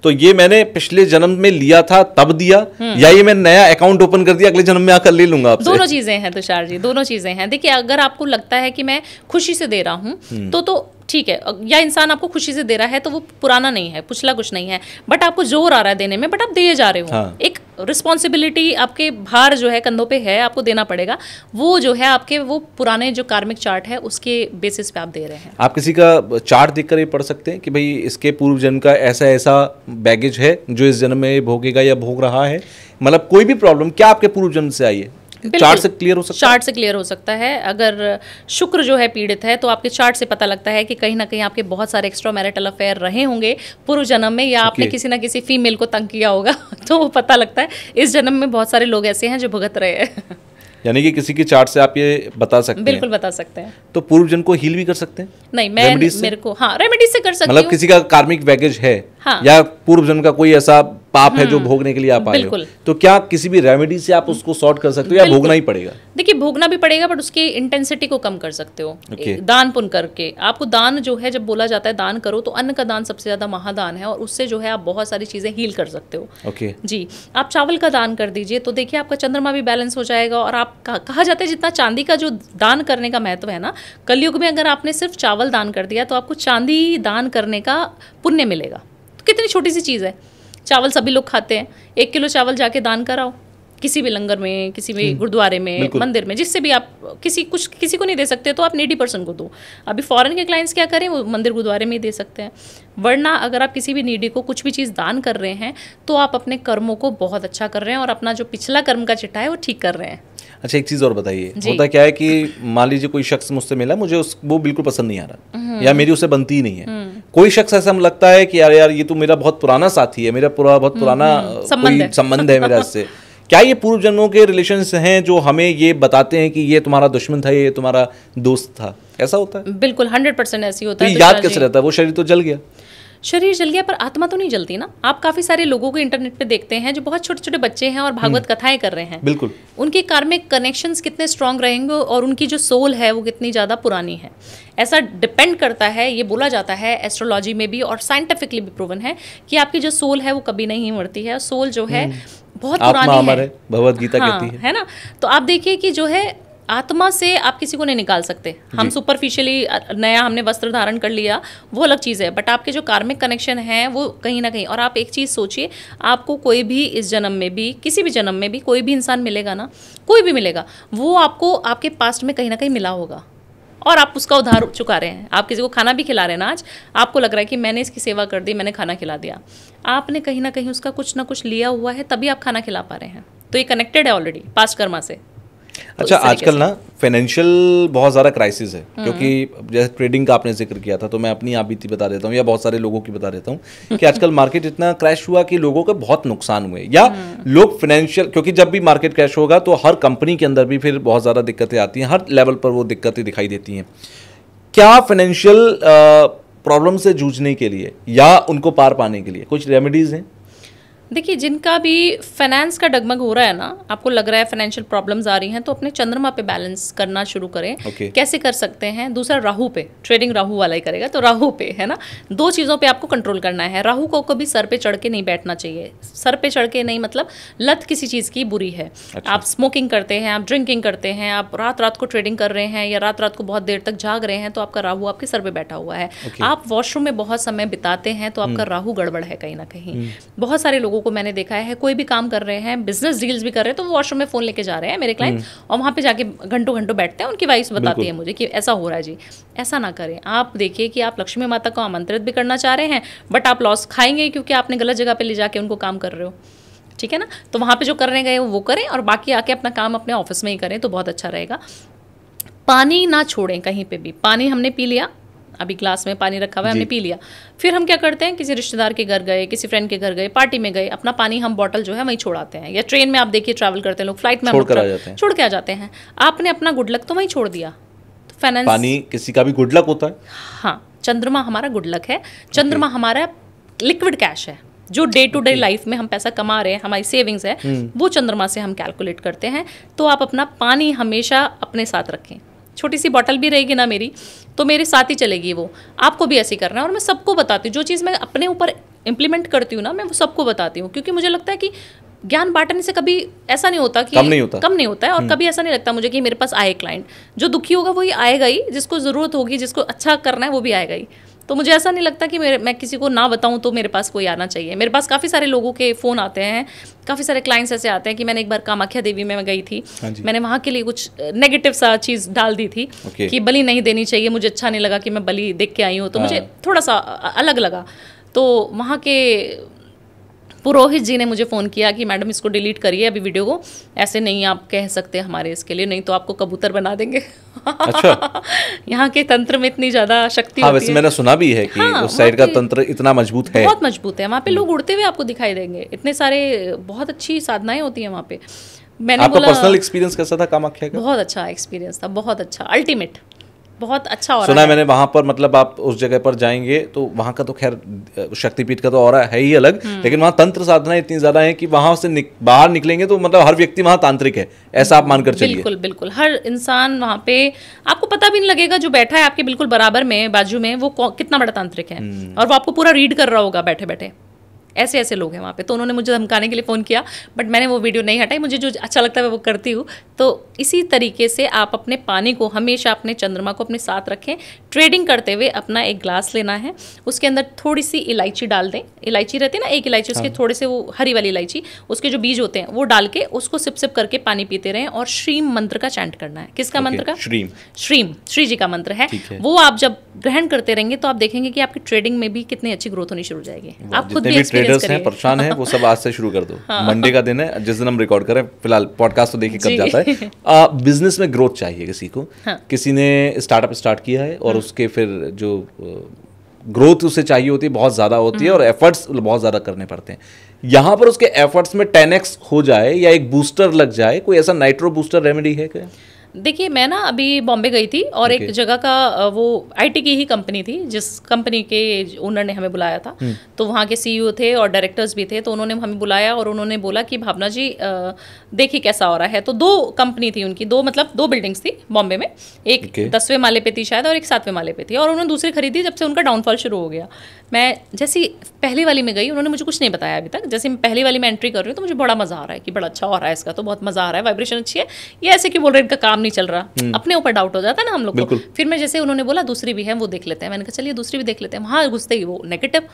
तो ये मैंने पिछले जन्म में लिया था तब दिया, या ये मैं नया अकाउंट ओपन कर दिया, अगले जन्म में आकर ले लूंगा आपसे? दोनों चीजें हैं तुषार जी, दोनों चीजें हैं। देखिए अगर आपको लगता है कि मैं खुशी से दे रहा हूँ तो ठीक है, या इंसान आपको खुशी से दे रहा है तो वो पुराना नहीं है, पिछला कुछ नहीं है, बट आपको जोर आ रहा है देने में, बट आप दिए जा रहे हो। हाँ। एक रिस्पॉन्सिबिलिटी आपके भार जो है कंधों पे है, आपको देना पड़ेगा। वो जो है आपके वो पुराने जो कार्मिक चार्ट है उसके बेसिस पे आप दे रहे हैं। आप किसी का चार्ट देखकर ये पढ़ सकते हैं कि भाई इसके पूर्व जन्म का ऐसा ऐसा बैगेज है जो इस जन्म में भोगेगा या भोग रहा है, मतलब कोई भी प्रॉब्लम क्या आपके पूर्व जन्म से आई है, चार्ट से क्लियर हो सकता है? चार्ट से क्लियर हो सकता है। अगर शुक्र जो है पीड़ित है तो आपके चार्ट से पता लगता है कि कहीं ना कहीं आपके बहुत सारे एक्स्ट्रा मैरिटल अफेयर रहे होंगे पूर्व जन्म में, या आपने किसी ना किसी फीमेल को तंग किया होगा तो वो पता लगता है। इस जन्म में बहुत सारे लोग ऐसे हैं जो भुगत रहे हैं। यानी कि किसी के चार्ट से आप ये बता सकते हैं? बिल्कुल बता सकते हैं। तो पूर्व जन्म को हील भी कर सकते हैं? नहीं, मेरे को हाँ रेमेडी से कर सकते हैं। मतलब किसी का कार्मिक बैगेज है, हाँ, या पूर्व जन्म का कोई ऐसा पाप है जो भोगने के लिए आप आए हो, तो क्या किसी भी रेमेडी से आप उसको सॉर्ट कर सकते हो, या भोगना ही पड़ेगा? देखिए भोगना भी पड़ेगा, बट उसकी इंटेंसिटी को कम कर सकते हो। दान पुण्य करके आपको दान जो है, जब बोला जाता है दान करो, तो अन्न का दान सबसे ज्यादा महादान है, और उससे जो है आप बहुत सारी चीजें हील कर सकते हो। जी, आप चावल का दान कर दीजिए तो देखिए आपका चंद्रमा भी बैलेंस हो जाएगा। और आप कहा जाता है जितना चांदी का जो दान करने का महत्व है ना, कलयुग में अगर आपने सिर्फ चावल दान कर दिया तो आपको चांदी दान करने का पुण्य मिलेगा। तो कितनी छोटी सी चीज़ है, चावल सभी लोग खाते हैं, 1 किलो चावल जाके दान कराओ किसी भी लंगर में, किसी भी गुरुद्वारे में, मंदिर में, जिससे भी आप किसी को नहीं दे सकते तो आप नीडी पर्सन को दो। अभी फॉरेन के क्लाइंट्स क्या करें, वो मंदिर गुरुद्वारे में ही दे सकते हैं। वरना अगर आप किसी भी नीडी को कुछ भी चीज़ दान कर रहे हैं तो आप अपने कर्मों को बहुत अच्छा कर रहे हैं और अपना जो पिछला कर्म का चिट्ठा है वो ठीक कर रहे हैं। अच्छा, एक चीज़ और बताइए, होता क्या है कि मान लीजिए कोई शख्स मुझसे मिला, मुझे वो बिल्कुल पसंद नहीं आ रहा, या मेरी उससे बनती ही नहीं है। कोई शख्स ऐसा लगता है कि यार ये तो मेरा बहुत पुराना साथी है, मेरा बहुत पुराना कोई संबंध है मेरा इससे। क्या ये पूर्व जन्मों के रिलेशंस हैं जो हमें ये बताते हैं कि ये तुम्हारा दुश्मन था, ये तुम्हारा दोस्त था? ऐसा होता है? बिल्कुल 100% ऐसी होता तो है। याद कैसे रहता है? वो शरीर तो जल गया। शरीर जल गया पर आत्मा तो नहीं जलती ना। आप काफी सारे लोगों को इंटरनेट पे देखते हैं जो बहुत छोटे छोटे बच्चे हैं और भागवत कथाएं कर रहे हैं। बिल्कुल। उनके कार्मिक कनेक्शंस कितने स्ट्रांग रहेंगे और उनकी जो सोल है वो कितनी ज़्यादा पुरानी है, ऐसा डिपेंड करता है। ये बोला जाता है एस्ट्रोलॉजी में भी और साइंटिफिकली भी प्रूवन है कि आपकी जो सोल है वो कभी नहीं मरती है। सोल जो है बहुत पुरानी है, भगवत गीता हाँ, कहती है ना। तो आप देखिए कि जो है आत्मा से आप किसी को नहीं निकाल सकते। हम सुपरफिशियली नया हमने वस्त्र धारण कर लिया वो अलग चीज़ है, बट आपके जो कार्मिक कनेक्शन है वो कहीं ना कहीं। और आप एक चीज़ सोचिए, आपको कोई भी इस जन्म में भी किसी भी जन्म में भी कोई भी इंसान मिलेगा ना, कोई भी मिलेगा, वो आपको आपके पास्ट में कहीं ना कहीं मिला होगा और आप उसका उधार चुका रहे हैं। आप किसी को खाना भी खिला रहे हैं ना, आज आपको लग रहा है कि मैंने इसकी सेवा कर दी, मैंने खाना खिला दिया, आपने कहीं ना कहीं उसका कुछ ना कुछ लिया हुआ है, तभी आप खाना खिला पा रहे हैं। तो ये कनेक्टेड है ऑलरेडी पास्ट कर्मा से। अच्छा, आजकल ना फाइनेंशियल बहुत ज़्यादा क्राइसिस है, क्योंकि जैसे ट्रेडिंग का आपने जिक्र किया था, तो मैं अपनी आप बीती बता देता हूँ या बहुत सारे लोगों की बता देता हूँ कि आजकल मार्केट इतना क्रैश हुआ कि लोगों को बहुत नुकसान हुए, या लोग फाइनेंशियल, क्योंकि जब भी मार्केट क्रैश होगा तो हर कंपनी के अंदर भी फिर बहुत ज़्यादा दिक्कतें आती हैं, हर लेवल पर वो दिक्कतें दिखाई देती हैं। क्या फाइनेंशियल प्रॉब्लम से जूझने के लिए या उनको पार पाने के लिए कुछ रेमेडीज़ हैं? देखिए, जिनका भी फाइनेंस का डगमग हो रहा है ना, आपको लग रहा है फाइनेंशियल प्रॉब्लम्स आ रही हैं, तो अपने चंद्रमा पे बैलेंस करना शुरू करें। कैसे कर सकते हैं? दूसरा, राहु पे, ट्रेडिंग राहु वाला ही करेगा, तो राहु पे है ना, दो चीज़ों पे आपको कंट्रोल करना है। राहु को कभी सर पे चढ़ के नहीं बैठना चाहिए। सर पे चढ़ के नहीं मतलब लत किसी चीज़ की बुरी है। अच्छा। आप स्मोकिंग करते हैं, आप ड्रिंकिंग करते हैं, आप रात रात को ट्रेडिंग कर रहे हैं या रात रात को बहुत देर तक जाग रहे हैं, तो आपका राहु आपके सर पे बैठा हुआ है। आप वॉशरूम में बहुत समय बिताते हैं, तो आपका राहु गड़बड़ है कहीं ना कहीं। बहुत सारे लोगों को मैंने देखा है, कोई भी काम कर रहे हैं, बिजनेस डील्स भी कर रहे हैं, तो वो वॉशरूम में फोन लेके जा रहे हैं मेरे क्लाइंट, और वहां पे जाके घंटों घंटों बैठते हैं। उनकी वाइफ बताती है मुझे कि ऐसा हो रहा है जी। ऐसा ना करें। आप देखिए कि आप लक्ष्मी माता को आमंत्रित भी करना चाह रहे हैं, बट आप लॉस खाएंगे क्योंकि आपने गलत जगह पे ले जाके उनको काम कर रहे हो। ठीक है ना, तो वहां पे जो करने गए वो करें और बाकी आके अपना काम अपने ऑफिस में ही करें, तो बहुत अच्छा रहेगा। पानी ना छोड़ें कहीं पे भी। पानी हमने पी लिया, अभी ग्लास में पानी रखा हुआ है, हमने पी लिया, फिर हम क्या करते हैं, किसी रिश्तेदार के घर गए, किसी फ्रेंड के घर गए, पार्टी में गए, अपना पानी हम बॉटल जो है वहीं छोड़ाते हैं। या ट्रेन में आप देखिए ट्रैवल करते हैं लोग, फ्लाइट में छोड़ के आ जाते हैं। आपने अपना गुड लक तो वहीं छोड़ दिया। तो फाइनेंस, पानी किसी का भी गुड लक होता है। हाँ, चंद्रमा हमारा गुड लक है। चंद्रमा हमारा लिक्विड कैश है, जो डे टू डे लाइफ में हम पैसा कमा रहे हैं, हमारी सेविंग्स है, वो चंद्रमा से हम कैलकुलेट करते हैं। तो आप अपना पानी हमेशा अपने साथ रखें। छोटी सी बॉटल भी रहेगी ना मेरी, तो मेरे साथ ही चलेगी वो। आपको भी ऐसे ही करना है। और मैं सबको बताती हूँ, जो चीज़ मैं अपने ऊपर इम्प्लीमेंट करती हूँ ना, मैं वो सबको बताती हूँ, क्योंकि मुझे लगता है कि ज्ञान बांटने से कभी ऐसा नहीं होता कि कम नहीं होता है। और कभी ऐसा नहीं लगता मुझे कि मेरे पास आए क्लाइंट, जो दुखी होगा वही आएगा ही, जिसको ज़रूरत होगी, जिसको अच्छा करना है वो भी आएगा ही। तो मुझे ऐसा नहीं लगता कि मैं किसी को ना बताऊं तो मेरे पास कोई आना चाहिए। मेरे पास काफ़ी सारे लोगों के फ़ोन आते हैं, काफ़ी सारे क्लाइंट्स ऐसे आते हैं कि मैंने एक बार कामाख्या देवी में गई थी, मैंने वहाँ के लिए कुछ नेगेटिव सा चीज़ डाल दी थी कि बलि नहीं देनी चाहिए, मुझे अच्छा नहीं लगा कि मैं बलि देख के आई हूँ, तो मुझे थोड़ा सा अलग लगा। तो वहाँ के पुरोहित जी ने मुझे फ़ोन किया कि मैडम इसको डिलीट करिए अभी वीडियो को, ऐसे नहीं आप कह सकते हमारे इसके लिए, नहीं तो आपको कबूतर बना देंगे। अच्छा। यहाँ के तंत्र में इतनी ज़्यादा शक्ति होती है। वैसे मैंने सुना भी है कि उस साइड का तंत्र इतना मजबूत है, बहुत मजबूत है। वहाँ पे लोग उड़ते हुए आपको दिखाई देंगे, इतने सारे बहुत अच्छी साधनाएं होती हैं वहाँ पे। मैंने आपका पर्सनल एक्सपीरियंस कैसा था कामाख्या का? बहुत अच्छा एक्सपीरियंस था, बहुत अच्छा, अल्टीमेट, बहुत अच्छा हो रहा है। सुना है मैंने वहाँ पर, मतलब आप उस जगह पर जाएंगे तो वहाँ का तो खैर शक्तिपीठ का तो ऑरा है ही अलग, लेकिन वहाँ तंत्र साधना इतनी ज़्यादा है कि वहाँ से बाहर निकलेंगे तो मतलब हर व्यक्ति वहाँ तांत्रिक है, ऐसा आप मानकर चलिए। बिल्कुल बिल्कुल, हर इंसान वहाँ पे, आपको पता भी नहीं लगेगा जो बैठा है आपके बिल्कुल बराबर में, बाजू में, वो कितना बड़ा तांत्रिक है, और वो आपको पूरा रीड कर रहा होगा बैठे बैठे। ऐसे ऐसे लोग हैं वहाँ पे। तो उन्होंने मुझे धमकाने के लिए फ़ोन किया, बट मैंने वो वीडियो नहीं हटाई, मुझे जो अच्छा लगता है वो करती हूँ। तो इसी तरीके से आप अपने पानी को हमेशा, अपने चंद्रमा को अपने साथ रखें। ट्रेडिंग करते हुए अपना एक ग्लास लेना है, उसके अंदर थोड़ी सी इलायची डाल दें। इलायची रहती है ना, एक इलायची, उसके थोड़े से वो हरी वाली इलायची, उसके जो बीज होते हैं वो डाल के उसको सिप सिप करके पानी पीते रहें। और श्रीम मंत्र का चैंट करना है। किसका मंत्र का? श्रीम, श्री जी का मंत्र है। वो आप जब ग्रहण करते रहेंगे तो आप देखेंगे कि आपकी ट्रेडिंग में भी कितनी अच्छी ग्रोथ होनी शुरू हो जाएगी। आप खुद भी ट्रेडर्स हैं, परेशान हैं, वो सब आज से शुरू कर दो। मंडे का दिन है जिस दिन हम रिकॉर्ड करें, फिलहाल पॉडकास्ट तो देखिए कब जाता है। बिजनेस में ग्रोथ चाहिए किसी को, किसी ने स्टार्टअप स्टार्ट किया है और उसके फिर जो ग्रोथ उसे चाहिए होती है बहुत ज़्यादा होती है और एफर्ट्स बहुत ज़्यादा करने पड़ते हैं। यहाँ पर उसके एफर्ट्स में 10x हो जाए या एक बूस्टर लग जाए, कोई ऐसा नाइट्रो बूस्टर रेमेडी है क्या? देखिए मैं ना अभी बॉम्बे गई थी और एक जगह का वो आईटी की ही कंपनी थी जिस कंपनी के ओनर ने हमें बुलाया था। तो वहाँ के सीईओ थे और डायरेक्टर्स भी थे, तो उन्होंने हमें बुलाया और उन्होंने बोला कि भावना जी देखिए कैसा हो रहा है। तो 2 कंपनी थी उनकी, 2 बिल्डिंग्स थी बॉम्बे में, एक 10वें माले पे थी शायद और एक 7वें माले पे थी, और उन्होंने दूसरी खरीदी जब से उनका डाउनफॉल शुरू हो गया। मैं जैसी पहली वाली में गई, उन्होंने मुझे कुछ नहीं बताया अभी तक। जैसे मैं पहली वाली में एंट्री कर रही हूँ तो मुझे बड़ा मजा आ रहा है कि बड़ा अच्छा हो रहा है इसका, तो बहुत मजा आ रहा है, वाइब्रेशन अच्छी है, ये ऐसे क्यों बोल रहे हैं इनका काम नहीं चल रहा, अपने ऊपर डाउट हो जाता है ना हम लोग को। फिर मैं जैसे उन्होंने बोला दूसरी भी है वो देख लेते हैं, मैंने कहा चलिए दूसरी भी देख लेते हैं। वहाँ घुसते ही वो नेगेटिव।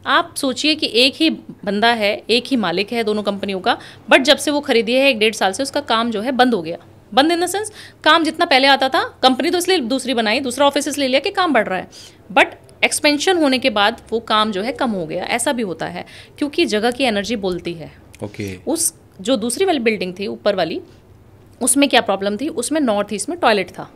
आप सोचिए कि एक ही बंदा है, एक ही मालिक है दोनों कंपनियों का, बट जब से वो खरीदी है 1-1.5 साल से उसका काम जो है बंद हो गया। बंद इन द सेंस, काम जितना पहले आता था, कंपनी तो इसलिए दूसरी बनाई, दूसरा ऑफिस इसलिए लिया कि काम बढ़ रहा है, बट एक्सपेंशन होने के बाद वो काम जो है कम हो गया। ऐसा भी होता है क्योंकि जगह की एनर्जी बोलती है। उस जो दूसरी वाली बिल्डिंग थी ऊपर वाली, उसमें क्या प्रॉब्लम थी, उसमें नॉर्थ ईस्ट में टॉयलेट था।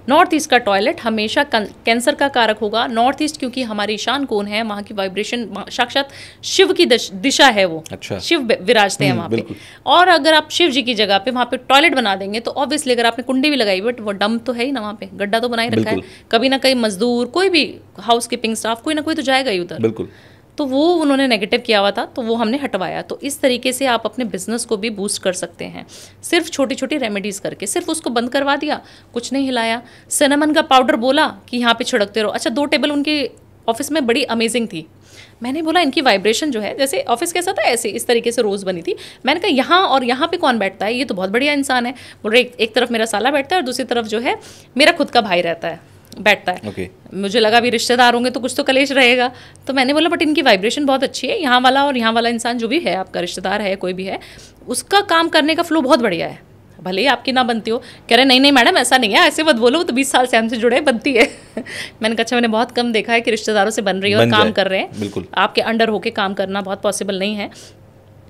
नॉर्थ ईस्ट का टॉयलेट हमेशा कैंसर का कारक होगा। नॉर्थ ईस्ट क्योंकि हमारी ईशान कोण है, वहाँ की वाइब्रेशन साक्षात शिव की दिशा है वो। अच्छा। शिव विराजते हैं वहाँ पे, और अगर आप शिव जी की जगह पे वहाँ पे टॉयलेट बना देंगे तो ऑब्वियसली अगर आपने कुंडी भी लगाई, बट वो डम तो है ही ना, वहाँ पे गड्ढा तो बना ही रखा है, कभी ना कहीं मजदूर, कोई भी हाउस कीपिंग स्टाफ, कोई ना कोई तो जाएगा ही उधर। बिल्कुल। तो वो उन्होंने नेगेटिव किया हुआ था, तो वो हमने हटवाया। तो इस तरीके से आप अपने बिजनेस को भी बूस्ट कर सकते हैं, सिर्फ छोटी छोटी रेमेडीज़ करके। सिर्फ उसको बंद करवा दिया, कुछ नहीं हिलाया, सिनेमन का पाउडर बोला कि यहाँ पे छिड़कते रहो। अच्छा, 2 टेबल उनके ऑफिस में बड़ी अमेजिंग थी। मैंने बोला इनकी वाइब्रेशन जो है, जैसे ऑफिस कैसा था ऐसे इस तरीके से रोज़ बनी थी। मैंने कहा यहाँ और यहाँ पे कौन बैठता है, ये तो बहुत बढ़िया इंसान है। बोल रहे एक तरफ मेरा साला बैठता है और दूसरी तरफ जो है मेरा खुद का भाई रहता है, बैठता है। मुझे लगा भी रिश्तेदार होंगे तो कुछ तो कलेश रहेगा। तो मैंने बोला बट इनकी वाइब्रेशन बहुत अच्छी है, यहाँ वाला और यहाँ वाला इंसान जो भी है, आपका रिश्तेदार है कोई भी है, उसका काम करने का फ्लो बहुत बढ़िया है, भले ही आपकी ना बनती हो। कह रहे नहीं मैडम ऐसा नहीं है, ऐसे मत बोलो, तो 20 साल से हमसे जुड़े, बनती है। मैंने कहा अच्छा, मैंने बहुत कम देखा है कि रिश्तेदारों से बन रही है और काम कर रहे हैं। बिल्कुल। आपके अंडर होके काम करना बहुत पॉसिबल नहीं है,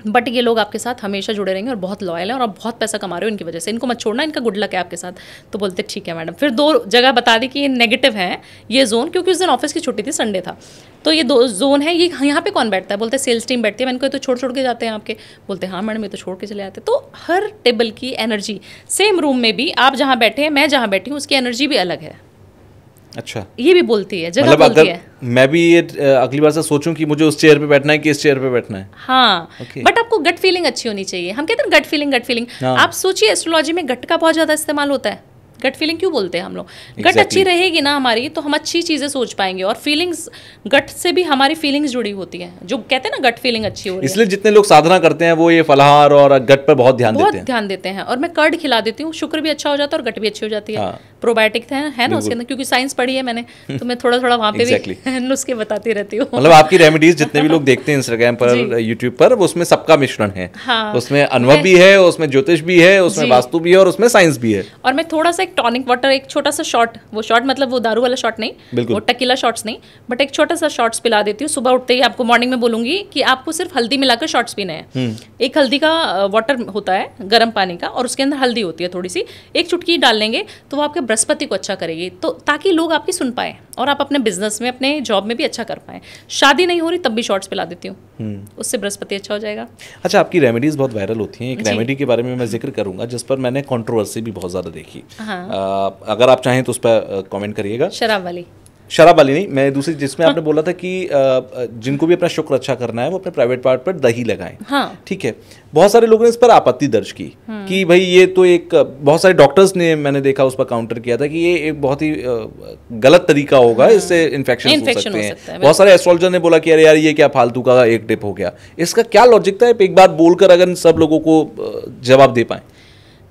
बट ये लोग आपके साथ हमेशा जुड़े रहेंगे और बहुत लॉयल हैं और आप बहुत पैसा कमा रहे हो इनकी वजह से, इनको मत छोड़ना, इनका गुड लक है आपके साथ। तो बोलते ठीक है मैडम। फिर 2 जगह बता दी कि ये नेगेटिव है ये जोन, क्योंकि उस दिन ऑफिस की छुट्टी थी, संडे था। तो ये 2 जोन है, ये यहाँ पे कौन बैठता है, बोलते सेल्स टीम बैठती है। मैंने कहा तो छोड़ के जाते हैं आपके, बोलते हाँ मैडम ये तो छोड़ के चले जाते हैं। तो हर टेबल की एनर्जी, सेम रूम में भी आप जहाँ बैठे हैं मैं जहाँ बैठी हूँ, उसकी एनर्जी भी अलग है। अच्छा, ये भी बोलती है, जगह बोलती है। मैं भी ये अगली बार से सोचूं कि मुझे उस चेयर पे बैठना है कि इस चेयर पे बैठना है। हाँ, बट आपको गट फीलिंग अच्छी होनी चाहिए। हम कहते हैं गट फीलिंग। आप सोचिए एस्ट्रोलॉजी में गट का बहुत ज्यादा इस्तेमाल होता है। गट फीलिंग क्यों बोलते हैं हम लोग? गट अच्छी रहेगी ना हमारी, तो हम अच्छी चीजें सोच पाएंगे। और फीलिंग्स, गट से भी हमारी फीलिंग्स जुड़ी होती हैं, जो कहते हैं ना गट फीलिंग अच्छी हो रही है। इसलिए जितने लोग साधना करते हैं वो ये फलाहार और गट पर बहुत ध्यान देते हैं। और मैं कर्ड खिला देती हूँ, शुक्र भी अच्छा हो जाता है और गट भी अच्छी हो जाती है। प्रोबायोटिक है ना उसके अंदर, क्योंकि साइंस पढ़ी है मैंने, तो मैं थोड़ा वहाँ पे भी नुस्खे बताती रहती हूँ। मतलब आपकी रेमेडीज जितने भी लोग देखते हैं इंस्टाग्राम पर, यूट्यूब पर, उसमें सबका मिश्रण है। उसमें अनुभव भी है, उसमें ज्योतिष भी है, उसमें वास्तु भी है और उसमें साइंस भी है। और मैं थोड़ा सा एक टॉनिक वाटर, एक छोटा सा शॉट, वो शॉट मतलब वो दारू वाला शॉट नहीं, वो टकीला शॉट्स नहीं, बट एक छोटा सा शॉट्स पिला देती हूँ। सुबह उठते ही आपको मॉर्निंग में बोलूंगी कि आपको सिर्फ हल्दी मिलाकर शॉट्स पीने हैं। एक हल्दी का वाटर होता है गर्म पानी का, और उसके अंदर हल्दी होती है थोड़ी सी, एक चुटकी डाल लेंगे तो वो आपके बृहस्पति को अच्छा करेगी, तो ताकि लोग आपकी सुन पाए और आप अपने बिजनेस में, अपने जॉब में भी अच्छा कर पाए। शादी नहीं हो रही तब भी शॉर्ट्स पिला देती हूँ, उससे बृहस्पति अच्छा हो जाएगा। अच्छा, आपकी रेमेडीज बहुत वायरल होती हैं। एक रेमेडी के बारे में मैं जिक्र करूंगा जिस पर मैंने कंट्रोवर्सी भी बहुत ज्यादा देखी। अगर आप चाहें तो उस पर कमेंट करिएगा। शराब वाली नहीं, मैं दूसरी जिसमें आपने बोला था कि जिनको भी अपना शुक्र अच्छा करना है वो अपने प्राइवेट पार्ट पर दही लगाएं। हाँ। ठीक है, बहुत सारे लोगों ने इस पर आपत्ति दर्ज की कि भाई ये तो एक, बहुत सारे डॉक्टर्स ने मैंने देखा उस पर काउंटर किया था कि ये एक बहुत ही गलत तरीका होगा, इससे इन्फेक्शन हो सकते हैं। बहुत सारे एस्ट्रोलॉजर ने बोला कि अरे यार ये क्या फालतू का एक टिप हो गया। इसका क्या लॉजिक था, एक बात बोलकर अगर सब लोगों को जवाब दे पाए?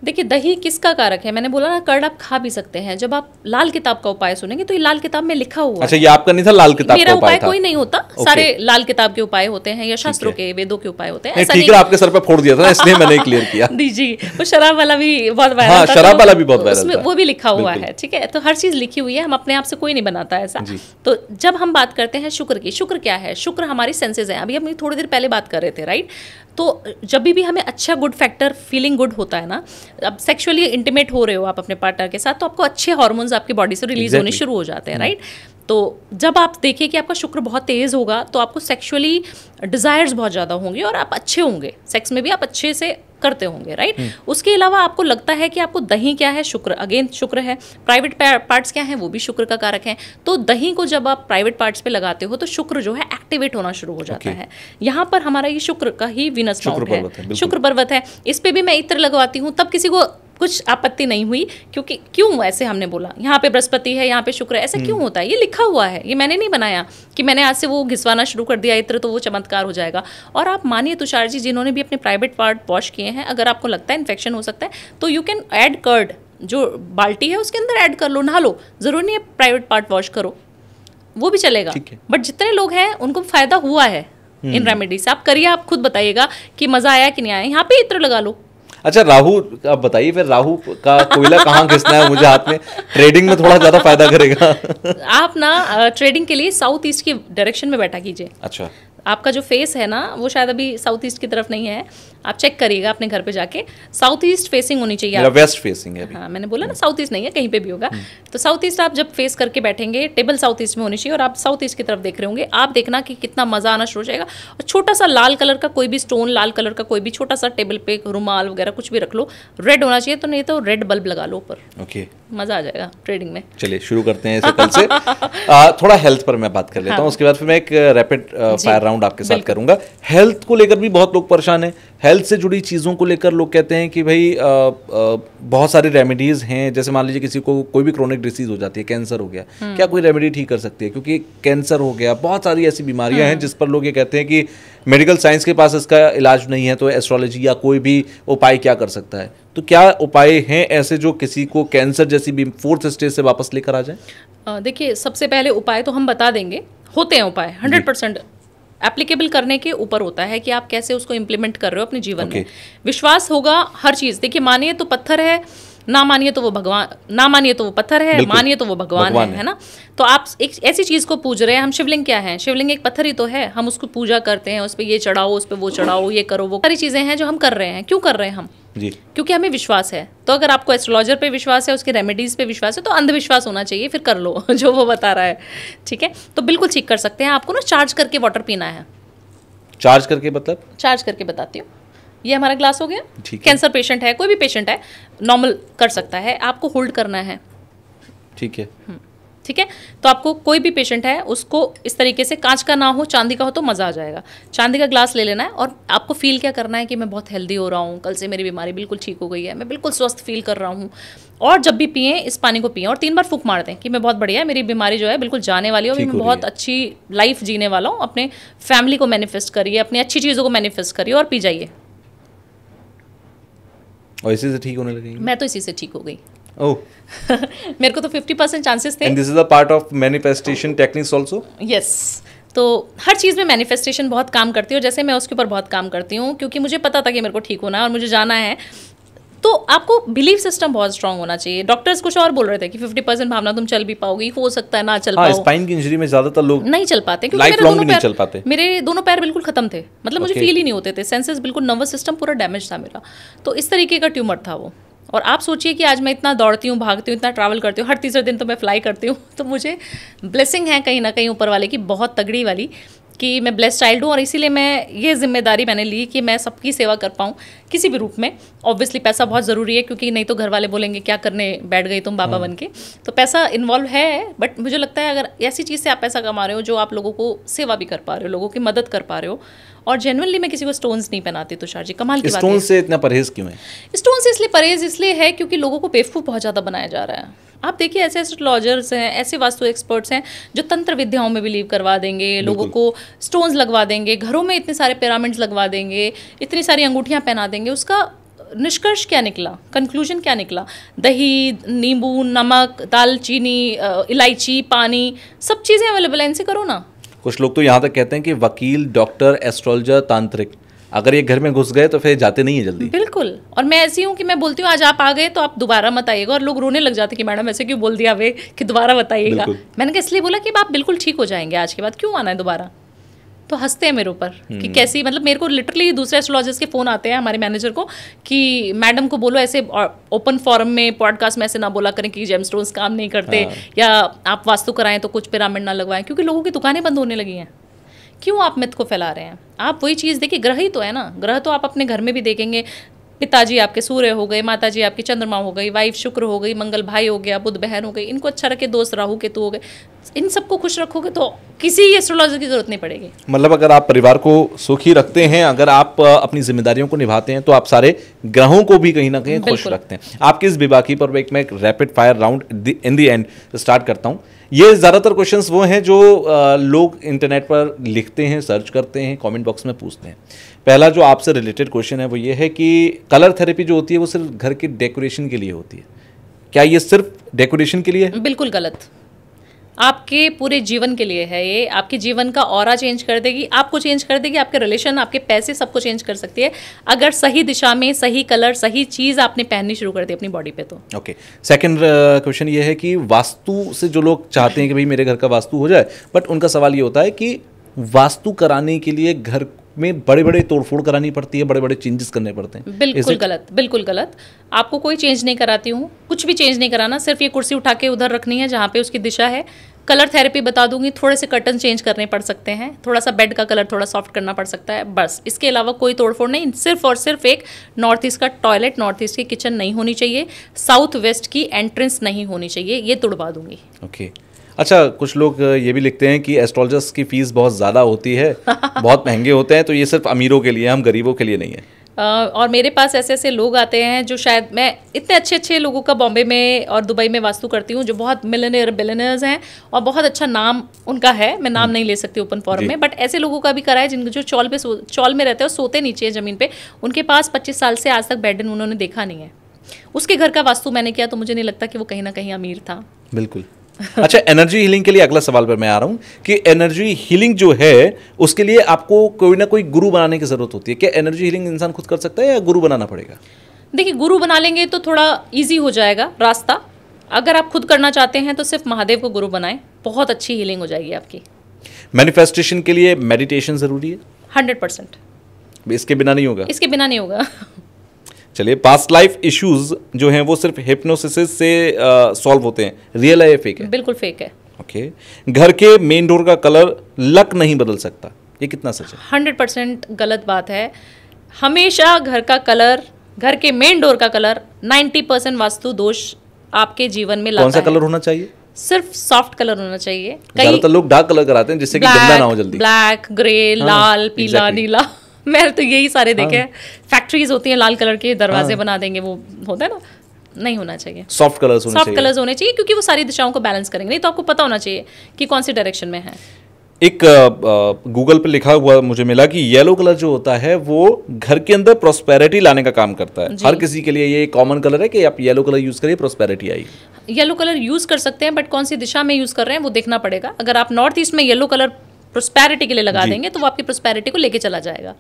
देखिए, दही किसका कारक है? मैंने बोला ना, कर्ड आप खा भी सकते हैं। जब आप लाल किताब का उपाय सुनेंगे तो ये लाल किताब में लिखा हुआ है। अच्छा, ये आपका नहीं था, लाल किताब मेरा का उपाय था? कोई नहीं होता, सारे लाल किताब के उपाय होते हैं या शास्त्रों के, वेदों के उपाय होते हैं। ठीक है, आपके सर पे फोड़ दिया था ना, इसलिए मैंने क्लियर किया। जी, वो शराब वाला भी बहुत वायरल था। शराब वाला भी बहुत वायरल था, वो भी लिखा हुआ है। ठीक है, तो हर चीज लिखी हुई है, हम अपने आप से कोई नहीं बनाता ऐसा। तो जब हम बात करते हैं शुक्र की, शुक्र क्या है? शुक्र हमारी सेंसेस है। अभी हम थोड़ी देर पहले बात कर रहे थे, राइट? तो जब भी हमें अच्छा गुड फैक्टर, फीलिंग गुड होता है ना, अब सेक्सुअली इंटीमेट हो रहे हो आप अपने पार्टनर के साथ, तो आपको अच्छे हार्मोन्स आपकी बॉडी से रिलीज होने शुरू हो जाते हैं, राइट? तो जब आप देखिए कि आपका शुक्र बहुत तेज होगा तो आपको सेक्सुअली डिजायर्स बहुत ज़्यादा होंगे और आप अच्छे होंगे, सेक्स में भी आप अच्छे से करते होंगे, राइट। उसके अलावा आपको लगता है कि आपको दही क्या है, शुक्र, अगेन शुक्र है। प्राइवेट पार्ट्स क्या है, वो भी शुक्र का कारक है। तो दही को जब आप प्राइवेट पार्ट्स पे लगाते हो तो शुक्र जो है एक्टिवेट होना शुरू हो जाता है। यहाँ पर हमारा ये शुक्र का ही वीनस माउंट है, शुक्र पर्वत है। इस पे भी मैं इत्र लगवाती हूँ, तब किसी को कुछ आपत्ति नहीं हुई, क्योंकि क्यों ऐसे हमने बोला, यहाँ पे बृहस्पति है, यहाँ पे शुक्र है, ऐसा क्यों होता है, ये लिखा हुआ है, ये मैंने नहीं बनाया कि मैंने आज से वो घिसवाना शुरू कर दिया इत्र तो वो चमत्कार हो जाएगा। और आप मानिए तुषार जी, जिन्होंने भी अपने प्राइवेट पार्ट वॉश किए हैं, अगर आपको लगता है इन्फेक्शन हो सकता है तो यू कैन ऐड कर्ड, जो बाल्टी है उसके अंदर ऐड कर लो, नहा लो, जरूरी नहीं है प्राइवेट पार्ट वॉश करो, वो भी चलेगा। बट जितने लोग हैं उनको फायदा हुआ है इन रेमेडी से। आप करिए, आप खुद बताइएगा कि मजा आया कि नहीं आया। यहाँ पे इत्र लगा लो। अच्छा, राहु आप बताइए फिर, राहु का कोयला कहाँ घिसना है मुझे हाथ में, ट्रेडिंग में थोड़ा ज्यादा फायदा करेगा? आप ना ट्रेडिंग के लिए साउथ ईस्ट की डायरेक्शन में बैठा कीजिए। अच्छा, आपका जो फेस है ना वो शायद अभी साउथ ईस्ट की तरफ नहीं है, आप चेक करिएगा अपने घर पे जाके, साउथ ईस्ट फेसिंग होनी चाहिए। मेरा वेस्ट फेसिंग है अभी। हाँ, मैंने बोला ना साउथ ईस्ट नहीं है, कहीं पे भी होगा। तो साउथ ईस्ट आप जब फेस करके बैठेंगे, टेबल साउथ ईस्ट में होनी चाहिए और आप साउथ ईस्ट की तरफ देख रहे होंगे, आप देखना कि कितना मजा आना शुरू हो जाएगा। और छोटा सा लाल कलर का कोई भी स्टोन, लाल कलर का कोई भी छोटा सा टेबल पे रुमाल वगैरह कुछ भी रख लो, रेड होना चाहिए, तो नहीं तो रेड बल्ब लगा लो ऊपर। ओके, मजा आ जाएगा ट्रेडिंग में। चलिए शुरू करते हैं इसे कल से। थोड़ा हेल्थ पर मैं बात कर लेता हूँ, उसके बाद फिर मैं एक रैपिड फायर राउंड आपके साथ करूंगा। हेल्थ को लेकर भी बहुत लोग परेशान हैं, हेल्थ से जुड़ी चीज़ों को लेकर लोग कहते हैं कि भाई बहुत सारी रेमेडीज़ हैं। जैसे मान लीजिए किसी को कोई भी क्रोनिक डिसीज हो जाती है, कैंसर हो गया, क्या कोई रेमेडी ठीक कर सकती है? क्योंकि कैंसर हो गया, बहुत सारी ऐसी बीमारियां हैं जिस पर लोग ये कहते हैं कि मेडिकल साइंस के पास इसका इलाज नहीं है, तो एस्ट्रोलॉजी या कोई भी उपाय क्या कर सकता है? तो क्या उपाय हैं ऐसे जो किसी को कैंसर जैसी भी 4th स्टेज से वापस लेकर आ जाए? देखिए, सबसे पहले उपाय तो हम बता देंगे, होते हैं उपाय 100% एप्लीकेबल करने के ऊपर होता है कि आप कैसे उसको इम्प्लीमेंट कर रहे हो अपने जीवन में। विश्वास होगा हर चीज़। देखिए, मानिए तो पत्थर है, ना मानिए तो वो भगवान, ना मानिए तो वो पत्थर है, मानिए तो वो भगवान है ना। तो आप एक ऐसी चीज़ को पूज रहे हैं। हम शिवलिंग क्या है, शिवलिंग एक पत्थर ही तो है, हम उसको पूजा करते हैं, उस पर ये चढ़ाओ, उस पर वो चढ़ाओ, ये करो, वो सारी चीज़ें हैं जो हम कर रहे हैं। क्यों कर रहे हैं हम? जी, क्योंकि हमें विश्वास है। तो अगर आपको एस्ट्रोलॉजर पे विश्वास है, उसके रेमेडीज पे विश्वास है, तो अंधविश्वास होना चाहिए, फिर कर लो जो वो बता रहा है, ठीक है। तो बिल्कुल ठीक कर सकते हैं। आपको ना चार्ज करके वाटर पीना है। चार्ज करके मतलब? चार्ज करके बताती हूँ। ये हमारा ग्लास हो गया, कैंसर पेशेंट है, कोई भी पेशेंट है, नॉर्मल कर सकता है, आपको होल्ड करना है, ठीक है, ठीक है। तो आपको कोई भी पेशेंट है उसको इस तरीके से, कांच का ना हो, चांदी का हो तो मज़ा आ जाएगा। चांदी का ग्लास ले लेना है और आपको फील क्या करना है कि मैं बहुत हेल्दी हो रहा हूँ, कल से मेरी बीमारी बिल्कुल ठीक हो गई है, मैं बिल्कुल स्वस्थ फील कर रहा हूँ। और जब भी पिएं इस पानी को पिएं और 3 बार फूंक मार दें कि मैं बहुत बढ़िया है, मेरी बीमारी जो है बिल्कुल जाने वाली है और मैं बहुत अच्छी लाइफ जीने वाला हूँ। अपने फैमिली को मैनिफेस्ट करिए, अपनी अच्छी चीज़ों को मैनिफेस्ट करिए और पी जाइए। और इसी से ठीक होने लगेगी? मैं तो इसी से ठीक हो गई। ओह मेरे को तो 50% चांसेस थे। And this is a part of manifestation techniques also? Yes. तो हर चीज़ में मैनिफेस्टेशन बहुत काम करती है और जैसे मैं उसके ऊपर बहुत काम करती हूँ, क्योंकि मुझे पता था कि मेरे को ठीक होना है और मुझे जाना है। तो आपको बिलीफ सिस्टम बहुत स्ट्रांग होना चाहिए। डॉक्टर्स कुछ और बोल रहे थे कि 50% भावना तुम चल भी पाओगी, हो सकता है ना चल पाओ। स्पाइन की इंजरी में ज्यादातर लोग नहीं चल पाते क्योंकि मेरे दोनों पैर बिल्कुल खत्म थे, मतलब मुझे फील ही नहीं होते थे, सेंसेस बिल्कुल, नर्वस सिस्टम पूरा डैमेज था मेरा। तो इस तरीके का ट्यूमर था वो। और आप सोचिए कि आज मैं इतना दौड़ती हूँ, भागती हूँ, इतना ट्रैवल करती हूँ, हर तीसरे दिन तो मैं फ्लाई करती हूँ। तो मुझे ब्लेसिंग है कहीं ना कहीं ऊपर वाले की, बहुत तगड़ी वाली, कि मैं ब्लेस्ड चाइल्ड हूँ। और इसीलिए मैं ये जिम्मेदारी मैंने ली कि मैं सबकी सेवा कर पाऊँ किसी भी रूप में। ऑब्वियसली पैसा बहुत ज़रूरी है, क्योंकि नहीं तो घर वाले बोलेंगे क्या करने बैठ गई तुम बाबा बन के। तो पैसा इन्वॉल्व है, बट मुझे लगता है अगर ऐसी चीज़ से आप पैसा कमा रहे हो जो आप लोगों को सेवा भी कर पा रहे हो, लोगों की मदद कर पा रहे हो। और जेन्युइनली मैं किसी को स्टोन्स नहीं पहनाती तुषार जी, कमाल की बात है। स्टोन से इतना परहेज क्यों है? स्टोन से इसलिए परहेज इसलिए है क्योंकि लोगों को बेवकूफ़ बहुत ज़्यादा बनाया जा रहा है। आप देखिए, ऐसे एस्ट्रोलॉजर्स हैं, ऐसे वास्तु एक्सपर्ट्स हैं जो तंत्र विद्याओं में बिलीव करवा देंगे, लोगों को स्टोन्स लगवा देंगे, घरों में इतने सारे पिरामिड्स लगवा देंगे, इतनी सारी अंगूठियाँ पहना देंगे। उसका निष्कर्ष क्या निकला, कंक्लूजन क्या निकला? दही, नींबू, नमक, दालचीनी, इलायची, पानी, सब चीज़ें अवेलेबल हैं, इनसे करो ना। कुछ लोग तो यहाँ तक कहते हैं कि वकील, डॉक्टर, एस्ट्रोलॉजर, तांत्रिक अगर ये घर में घुस गए तो फिर जाते नहीं है जल्दी। बिल्कुल। और मैं ऐसी हूँ कि मैं बोलती हूँ आज आप आ गए तो आप दोबारा मत आइएगा, और लोग रोने लग जाते कि मैडम ऐसे क्यों बोल दिया वे कि दोबारा बताइएगा। मैंने कहा इसलिए बोला कि आप बिल्कुल ठीक हो जाएंगे आज के बाद, क्यों आना है दोबारा। तो हंसते हैं मेरे ऊपर कि कैसी, मतलब मेरे को लिटरली दूसरे एस्ट्रोलॉजर्स के फ़ोन आते हैं हमारे मैनेजर को कि मैडम को बोलो ऐसे ओपन फॉरम में, पॉडकास्ट में ऐसे ना बोला करें कि जेमस्टोन्स काम नहीं करते, या आप वास्तु कराएं तो कुछ पिरामिड ना लगवाएं, क्योंकि लोगों की दुकानें बंद होने लगी हैं। क्यों आप मिथ को फैला रहे हैं? आप वही चीज़ देखिए, ग्रह ही तो है ना, ग्रह तो आप अपने घर में भी देखेंगे, पिताजी आपके सूर्य हो गए, माताजी आपकी चंद्रमा हो गई, वाइफ शुक्र हो गई, मंगल भाई हो गया, बुध बहन हो गई, इनको अच्छा रखे, दोस्त राहु केतु हो गए, इन सबको खुश रखोगे तो किसी एस्ट्रोलॉजर की जरूरत नहीं पड़ेगी। मतलब अगर आप परिवार को सुखी रखते हैं, अगर आप अपनी जिम्मेदारियों को निभाते हैं, तो आप सारे ग्रहों को भी कहीं ना कहीं खुश रखते हैं। आपकी इस बेबाकी पर मैं एक rapid fire round in the and start करता हूं। ये ज़्यादातर क्वेश्चंस वो हैं जो लोग इंटरनेट पर लिखते हैं, सर्च करते हैं, कमेंट बॉक्स में पूछते हैं। पहला जो आपसे रिलेटेड क्वेश्चन है वो ये है कि कलर थेरेपी जो होती है वो सिर्फ घर के डेकोरेशन के लिए होती है, क्या ये सिर्फ डेकोरेशन के लिए है? बिल्कुल गलत। आपके पूरे जीवन के लिए है ये। आपके जीवन का ऑरा चेंज कर देगी, आपको चेंज कर देगी, आपके रिलेशन, आपके पैसे, सबको चेंज कर सकती है अगर सही दिशा में सही कलर, सही चीज़ आपने पहननी शुरू कर दी अपनी बॉडी पे तो। ओके, सेकंड क्वेश्चन ये है कि वास्तु से जो लोग चाहते हैं कि भाई मेरे घर का वास्तु हो जाए, बट उनका सवाल ये होता है कि वास्तु कराने के लिए घर में बड़े बड़े तोड़फोड़ करानी पड़ती है, बड़े बड़े चेंजेस करने पड़ते हैं। बिल्कुल गलत, बिल्कुल गलत। आपको कोई चेंज नहीं कराती हूँ, कुछ भी चेंज नहीं कराना, सिर्फ ये कुर्सी उठा के उधर रखनी है जहाँ पे उसकी दिशा है। कलर थेरेपी बता दूंगी, थोड़े से कर्टन चेंज करने पड़ सकते हैं, थोड़ा सा बेड का कलर थोड़ा सॉफ्ट करना पड़ सकता है, बस। इसके अलावा कोई तोड़फोड़ नहीं। सिर्फ और सिर्फ एक नॉर्थ ईस्ट का टॉयलेट, नॉर्थ ईस्ट की किचन नहीं होनी चाहिए, साउथ वेस्ट की एंट्रेंस नहीं होनी चाहिए, ये तोड़वा दूंगी। ओके, अच्छा, कुछ लोग ये भी लिखते हैं कि एस्ट्रोलॉजर्स की फीस बहुत ज़्यादा होती है, बहुत महंगे होते हैं, तो ये सिर्फ अमीरों के लिए, हम गरीबों के लिए नहीं है। और मेरे पास ऐसे ऐसे लोग आते हैं जो शायद, मैं इतने अच्छे अच्छे लोगों का बॉम्बे में और दुबई में वास्तु करती हूँ जो बहुत मिलियनेयर बिलियनर्स हैं और बहुत अच्छा नाम उनका है, मैं नाम नहीं ले सकती ओपन फॉरम में, बट ऐसे लोगों का भी करा है जिनको जो चौल में रहते हैं और सोते नीचे है ज़मीन पे, उनके पास 25 साल से आज तक बेड उन्होंने देखा नहीं है। उसके घर का वास्तु मैंने किया तो मुझे नहीं लगता कि वो कहीं ना कहीं अमीर था। बिल्कुल। अच्छा, एनर्जी हीलिंग के लिए अगला सवाल पर मैं आ रहा हूं कि एनर्जी हीलिंग जो है उसके लिए आपको कोई ना कोई गुरु बनाने की जरूरत होती है। क्या एनर्जी हीलिंग इंसान खुद कर सकता है या गुरु बनाना पड़ेगा? देखिए, गुरु बना लेंगे तो थोड़ा इजी हो जाएगा रास्ता। अगर आप खुद करना चाहते हैं तो सिर्फ महादेव को गुरु बनाएं, बहुत अच्छी हीलिंग हो जाएगी आपकी। मैनिफेस्टेशन के लिए मेडिटेशन जरूरी है? 100%। इसके बिना नहीं होगा? इसके बिना नहीं होगा। चलिए, पास्ट लाइफ इश्यूज जो हैं वो सिर्फ हिप्नोसिस से सॉल्व होते हैं, रियल है या फेक है? बिल्कुल फेक है। ओके, घर के मेन डोर का कलर लक नहीं बदल सकता, ये कितना सच है? 100% गलत बात है। हमेशा घर का कलर, घर के मेन डोर का कलर 90% वास्तु दोष आपके जीवन में लाता है। कौन सा कलर होना चाहिए? सिर्फ सॉफ्ट कलर होना चाहिए। ज्यादातर लोग डार्क कलर कराते हैं जिससे कि गंदा ना हो जल्दी। ब्लैक, ग्रे, लाल, पीला, नीला, मैं तो यही सारे देखे हैं। फैक्ट्रीज होती हैं लाल कलर के, दरवाजे बना देंगे, वो होता है ना, नहीं होना चाहिए। सॉफ्ट कलर्स होने चाहिए क्योंकि वो सारी दिशाओं को बैलेंस करेंगे। नहीं तो आपको पता होना चाहिए कि कौन सी डायरेक्शन में है। एक गूगल पे लिखा हुआ मुझे मिला कि येलो कलर जो होता है वो घर के अंदर प्रॉस्पेरिटी लाने का काम करता है। हर किसी के लिए ये कॉमन कलर है कि आप येलो कलर यूज करिए, प्रॉस्पेरिटी आएगी। येलो कलर यूज कर सकते हैं, बट कौन सी दिशा में यूज कर रहे हैं वो देखना पड़ेगा। अगर आप नॉर्थ ईस्ट में येलो कलर प्रोस्पेरिटी के लिए लगा देंगे तो वो आपकी प्रोस्पेरिटी को लेके चला जाएगा।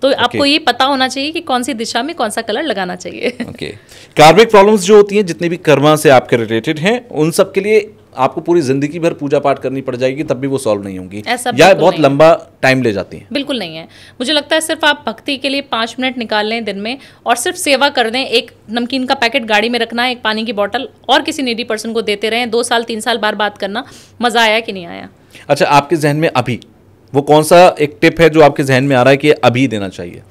तो आपको ये पता होना चाहिए कि कौन सी दिशा में कौन सा कलर लगाना चाहिए। ओके, कार्मिक प्रॉब्लम्स जो होती हैं, जितने भी कर्मा से आपके रिलेटेड हैं, उन सब के लिए आपको पूरी जिंदगी भर पूजा पाठ करनी पड़ जाएगी, तब भी वो सॉल्व नहीं होंगी, या बहुत लंबा टाइम ले जाती हैं? बिल्कुल नहीं है। मुझे लगता है सिर्फ आप भक्ति के लिए 5 मिनट निकाल लें दिन में और सिर्फ सेवा कर दें। एक नमकीन का पैकेट गाड़ी में रखना है, एक पानी की बोतल, और किसी नीडी पर्सन को देते रहें। 2 साल 3 साल बार बात करना, मजा आया कि नहीं आया। अच्छा, आपके जहन में अभी वो कौन सा एक टिप है जो आपके जहन में आ रहा है कि अभी देना चाहिए?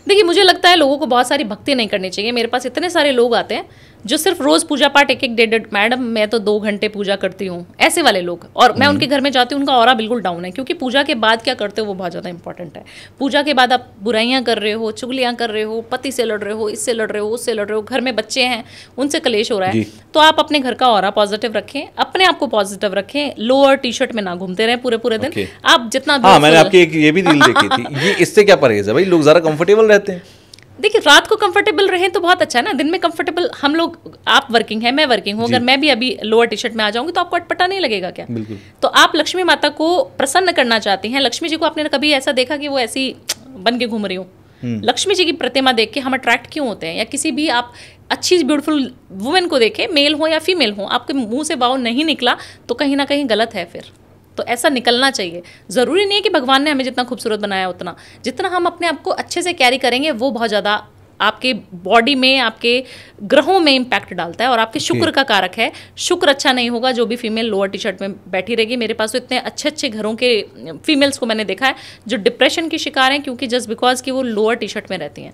देखिए, मुझे लगता है लोगों को बहुत सारी भक्ति नहीं करनी चाहिए। मेरे पास इतने सारे लोग आते हैं जो सिर्फ रोज पूजा पाठ 1-1 मैडम मैं तो 2 घंटे पूजा करती हूँ, ऐसे वाले लोग। और मैं उनके घर में जाती हूँ, उनका ऑरा बिल्कुल डाउन है, क्योंकि पूजा के बाद क्या करते हो वो बहुत ज़्यादा इंपॉर्टेंट है। पूजा के बाद आप बुराइयाँ कर रहे हो, चुगलियाँ कर रहे हो, पति से लड़ रहे हो, इससे लड़ रहे हो, उससे लड़ रहे हो, घर में बच्चे हैं उनसे कलेश हो रहा है, तो आप अपने घर का ऑरा पॉजिटिव रखें, अपने आप को पॉजिटिव रखें। लोअर टी-शर्ट में ना घूमते रहें पूरे दिन। आप जितना, मैंने आपकी एक ये भी रील देखी थी, ये इससे क्या परहेज है भाई? लोग ज़रा कंफर्टेबल रहते हैं। देखिए, रात को कंफर्टेबल रहें तो बहुत अच्छा है ना। दिन में कंफर्टेबल हम लोग, आप वर्किंग है, मैं वर्किंग हूँ, अगर मैं भी अभी लोअर टी शर्ट में आ जाऊंगी तो आपको अटपटा नहीं लगेगा क्या? बिल्कुल। तो आप लक्ष्मी माता को प्रसन्न करना चाहते हैं। लक्ष्मी जी को आपने कभी ऐसा देखा कि वो ऐसी बन के घूम रही हो? लक्ष्मी जी की प्रतिमा देख के हम अट्रैक्ट क्यों होते हैं? या किसी भी आप अच्छी ब्यूटीफुल वुमेन को देखें, मेल हो या फीमेल हो, आपके मुंह से वाव नहीं निकला तो कहीं ना कहीं गलत है। फिर तो ऐसा निकलना चाहिए। ज़रूरी नहीं है कि भगवान ने हमें जितना खूबसूरत बनाया उतना, जितना हम अपने आप को अच्छे से कैरी करेंगे वो बहुत ज़्यादा आपके बॉडी में, आपके ग्रहों में इम्पैक्ट डालता है और आपके शुक्र का कारक है। शुक्र अच्छा नहीं होगा, जो भी फीमेल लोअर टी शर्ट में बैठी रहेगी। मेरे पास तो इतने अच्छे अच्छे घरों के फीमेल्स को मैंने देखा है जो डिप्रेशन की शिकार हैं, क्योंकि जस्ट बिकॉज कि वो लोअर टी शर्ट में रहती हैं।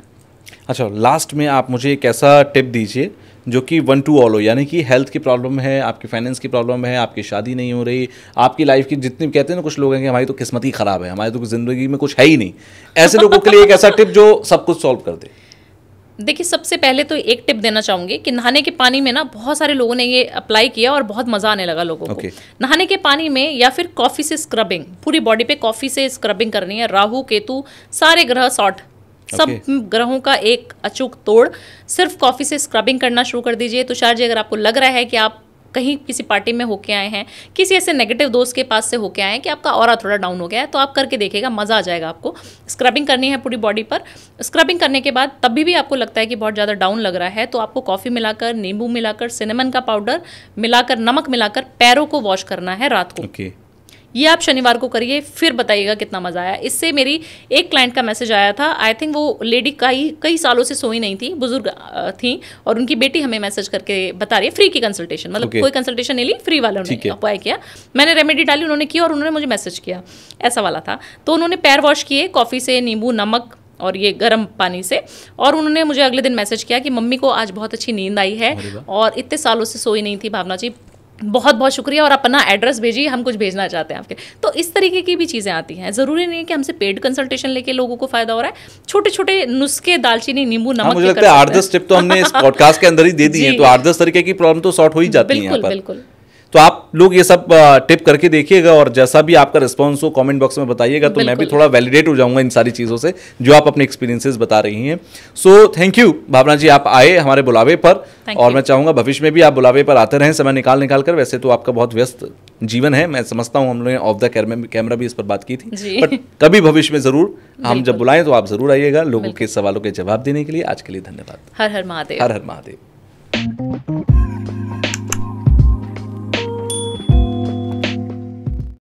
अच्छा, लास्ट में आप मुझे एक ऐसा टिप दीजिए जो कि 1 to all हो, यानी कि हेल्थ की प्रॉब्लम है, आपकी फाइनेंस की प्रॉब्लम है, आपकी शादी नहीं हो रही, आपकी लाइफ की जितनी कहते हैं ना, कुछ लोग हैं कि हमारी तो किस्मत ही ख़राब है, हमारी तो ज़िंदगी में कुछ है ही नहीं, ऐसे लोगों के लिए एक ऐसा टिप जो सब कुछ सॉल्व कर दे। देखिए, सबसे पहले तो एक टिप देना चाहूँगी कि नहाने के पानी में ना बहुत सारे लोगों ने ये अप्लाई किया और बहुत मज़ा आने लगा लोगों को। नहाने के पानी में या फिर कॉफ़ी से स्क्रबिंग, पूरी बॉडी पे कॉफ़ी से स्क्रबिंग करनी है। राहु केतु सारे ग्रह सॉर्ट, सब ग्रहों का एक अचूक तोड़, सिर्फ कॉफ़ी से स्क्रबिंग करना शुरू कर दीजिए। तुषार जी, अगर आपको लग रहा है कि आप कहीं किसी पार्टी में होके आए हैं, किसी ऐसे नेगेटिव दोस्त के पास से होके आए हैं कि आपका ऑरा थोड़ा डाउन हो गया है, तो आप करके देखिएगा, मज़ा आ जाएगा आपको। स्क्रबिंग करनी है पूरी बॉडी पर। स्क्रबिंग करने के बाद तभी भी आपको लगता है कि बहुत ज़्यादा डाउन लग रहा है, तो आपको कॉफ़ी मिलाकर, नींबू मिलाकर, सिनेमन का पाउडर मिलाकर, नमक मिलाकर पैरों को वॉश करना है रात को। ये आप शनिवार को करिए, फिर बताइएगा कितना मज़ा आया। इससे मेरी एक क्लाइंट का मैसेज आया था, आई थिंक वो लेडी कई सालों से सोई नहीं थी, बुजुर्ग थी, और उनकी बेटी हमें मैसेज करके बता रही है, फ्री की कंसल्टेशन, मतलब कोई कंसल्टेशन नहीं ली, फ्री वाला उन्होंने अप्लाई किया। मैंने रेमेडी डाली, उन्होंने किया और उन्होंने मुझे मैसेज किया, ऐसा वाला था। तो उन्होंने पैर वॉश किए कॉफ़ी से, नींबू, नमक और ये गर्म पानी से, और उन्होंने मुझे अगले दिन मैसेज किया कि मम्मी को आज बहुत अच्छी नींद आई है और इतने सालों से सोई नहीं थी भावना जी, बहुत बहुत शुक्रिया, और अपना एड्रेस भेजिए, हम कुछ भेजना चाहते हैं आपके। तो इस तरीके की भी चीज़ें आती हैं, ज़रूरी नहीं है कि हमसे पेड कंसल्टेशन लेके लोगों को फायदा हो रहा है। छोटे छोटे नुस्खे, दालचीनी, नींबू, नमक, मुझे लगता है 8-10 टिप तो हमने इस पॉडकास्ट के अंदर ही दे दी है, तो 8-10 तरीके की प्रॉब्लम तो सॉर्ट हो ही जाती है यहाँ पर। बिल्कुल। तो आप लोग ये सब टिप करके देखिएगा, और जैसा भी आपका रिस्पॉन्स हो कमेंट बॉक्स में बताइएगा, तो मैं भी थोड़ा वैलिडेट हो जाऊंगा इन सारी चीज़ों से जो आप अपने एक्सपीरियंसेस बता रही हैं। सो थैंक यू भावना जी, आप आए हमारे बुलावे पर, और मैं चाहूँगा भविष्य में भी आप बुलावे पर आते रहें, समय निकाल कर। वैसे तो आपका बहुत व्यस्त जीवन है, मैं समझता हूँ, हम लोगों ने ऑफ द कैमरा भी इस पर बात की थी, बट कभी भविष्य में ज़रूर हम जब बुलाएं तो आप ज़रूर आइएगा लोगों के सवालों के जवाब देने के लिए। आज के लिए धन्यवाद। हर हर महादेव। हर हर महादेव।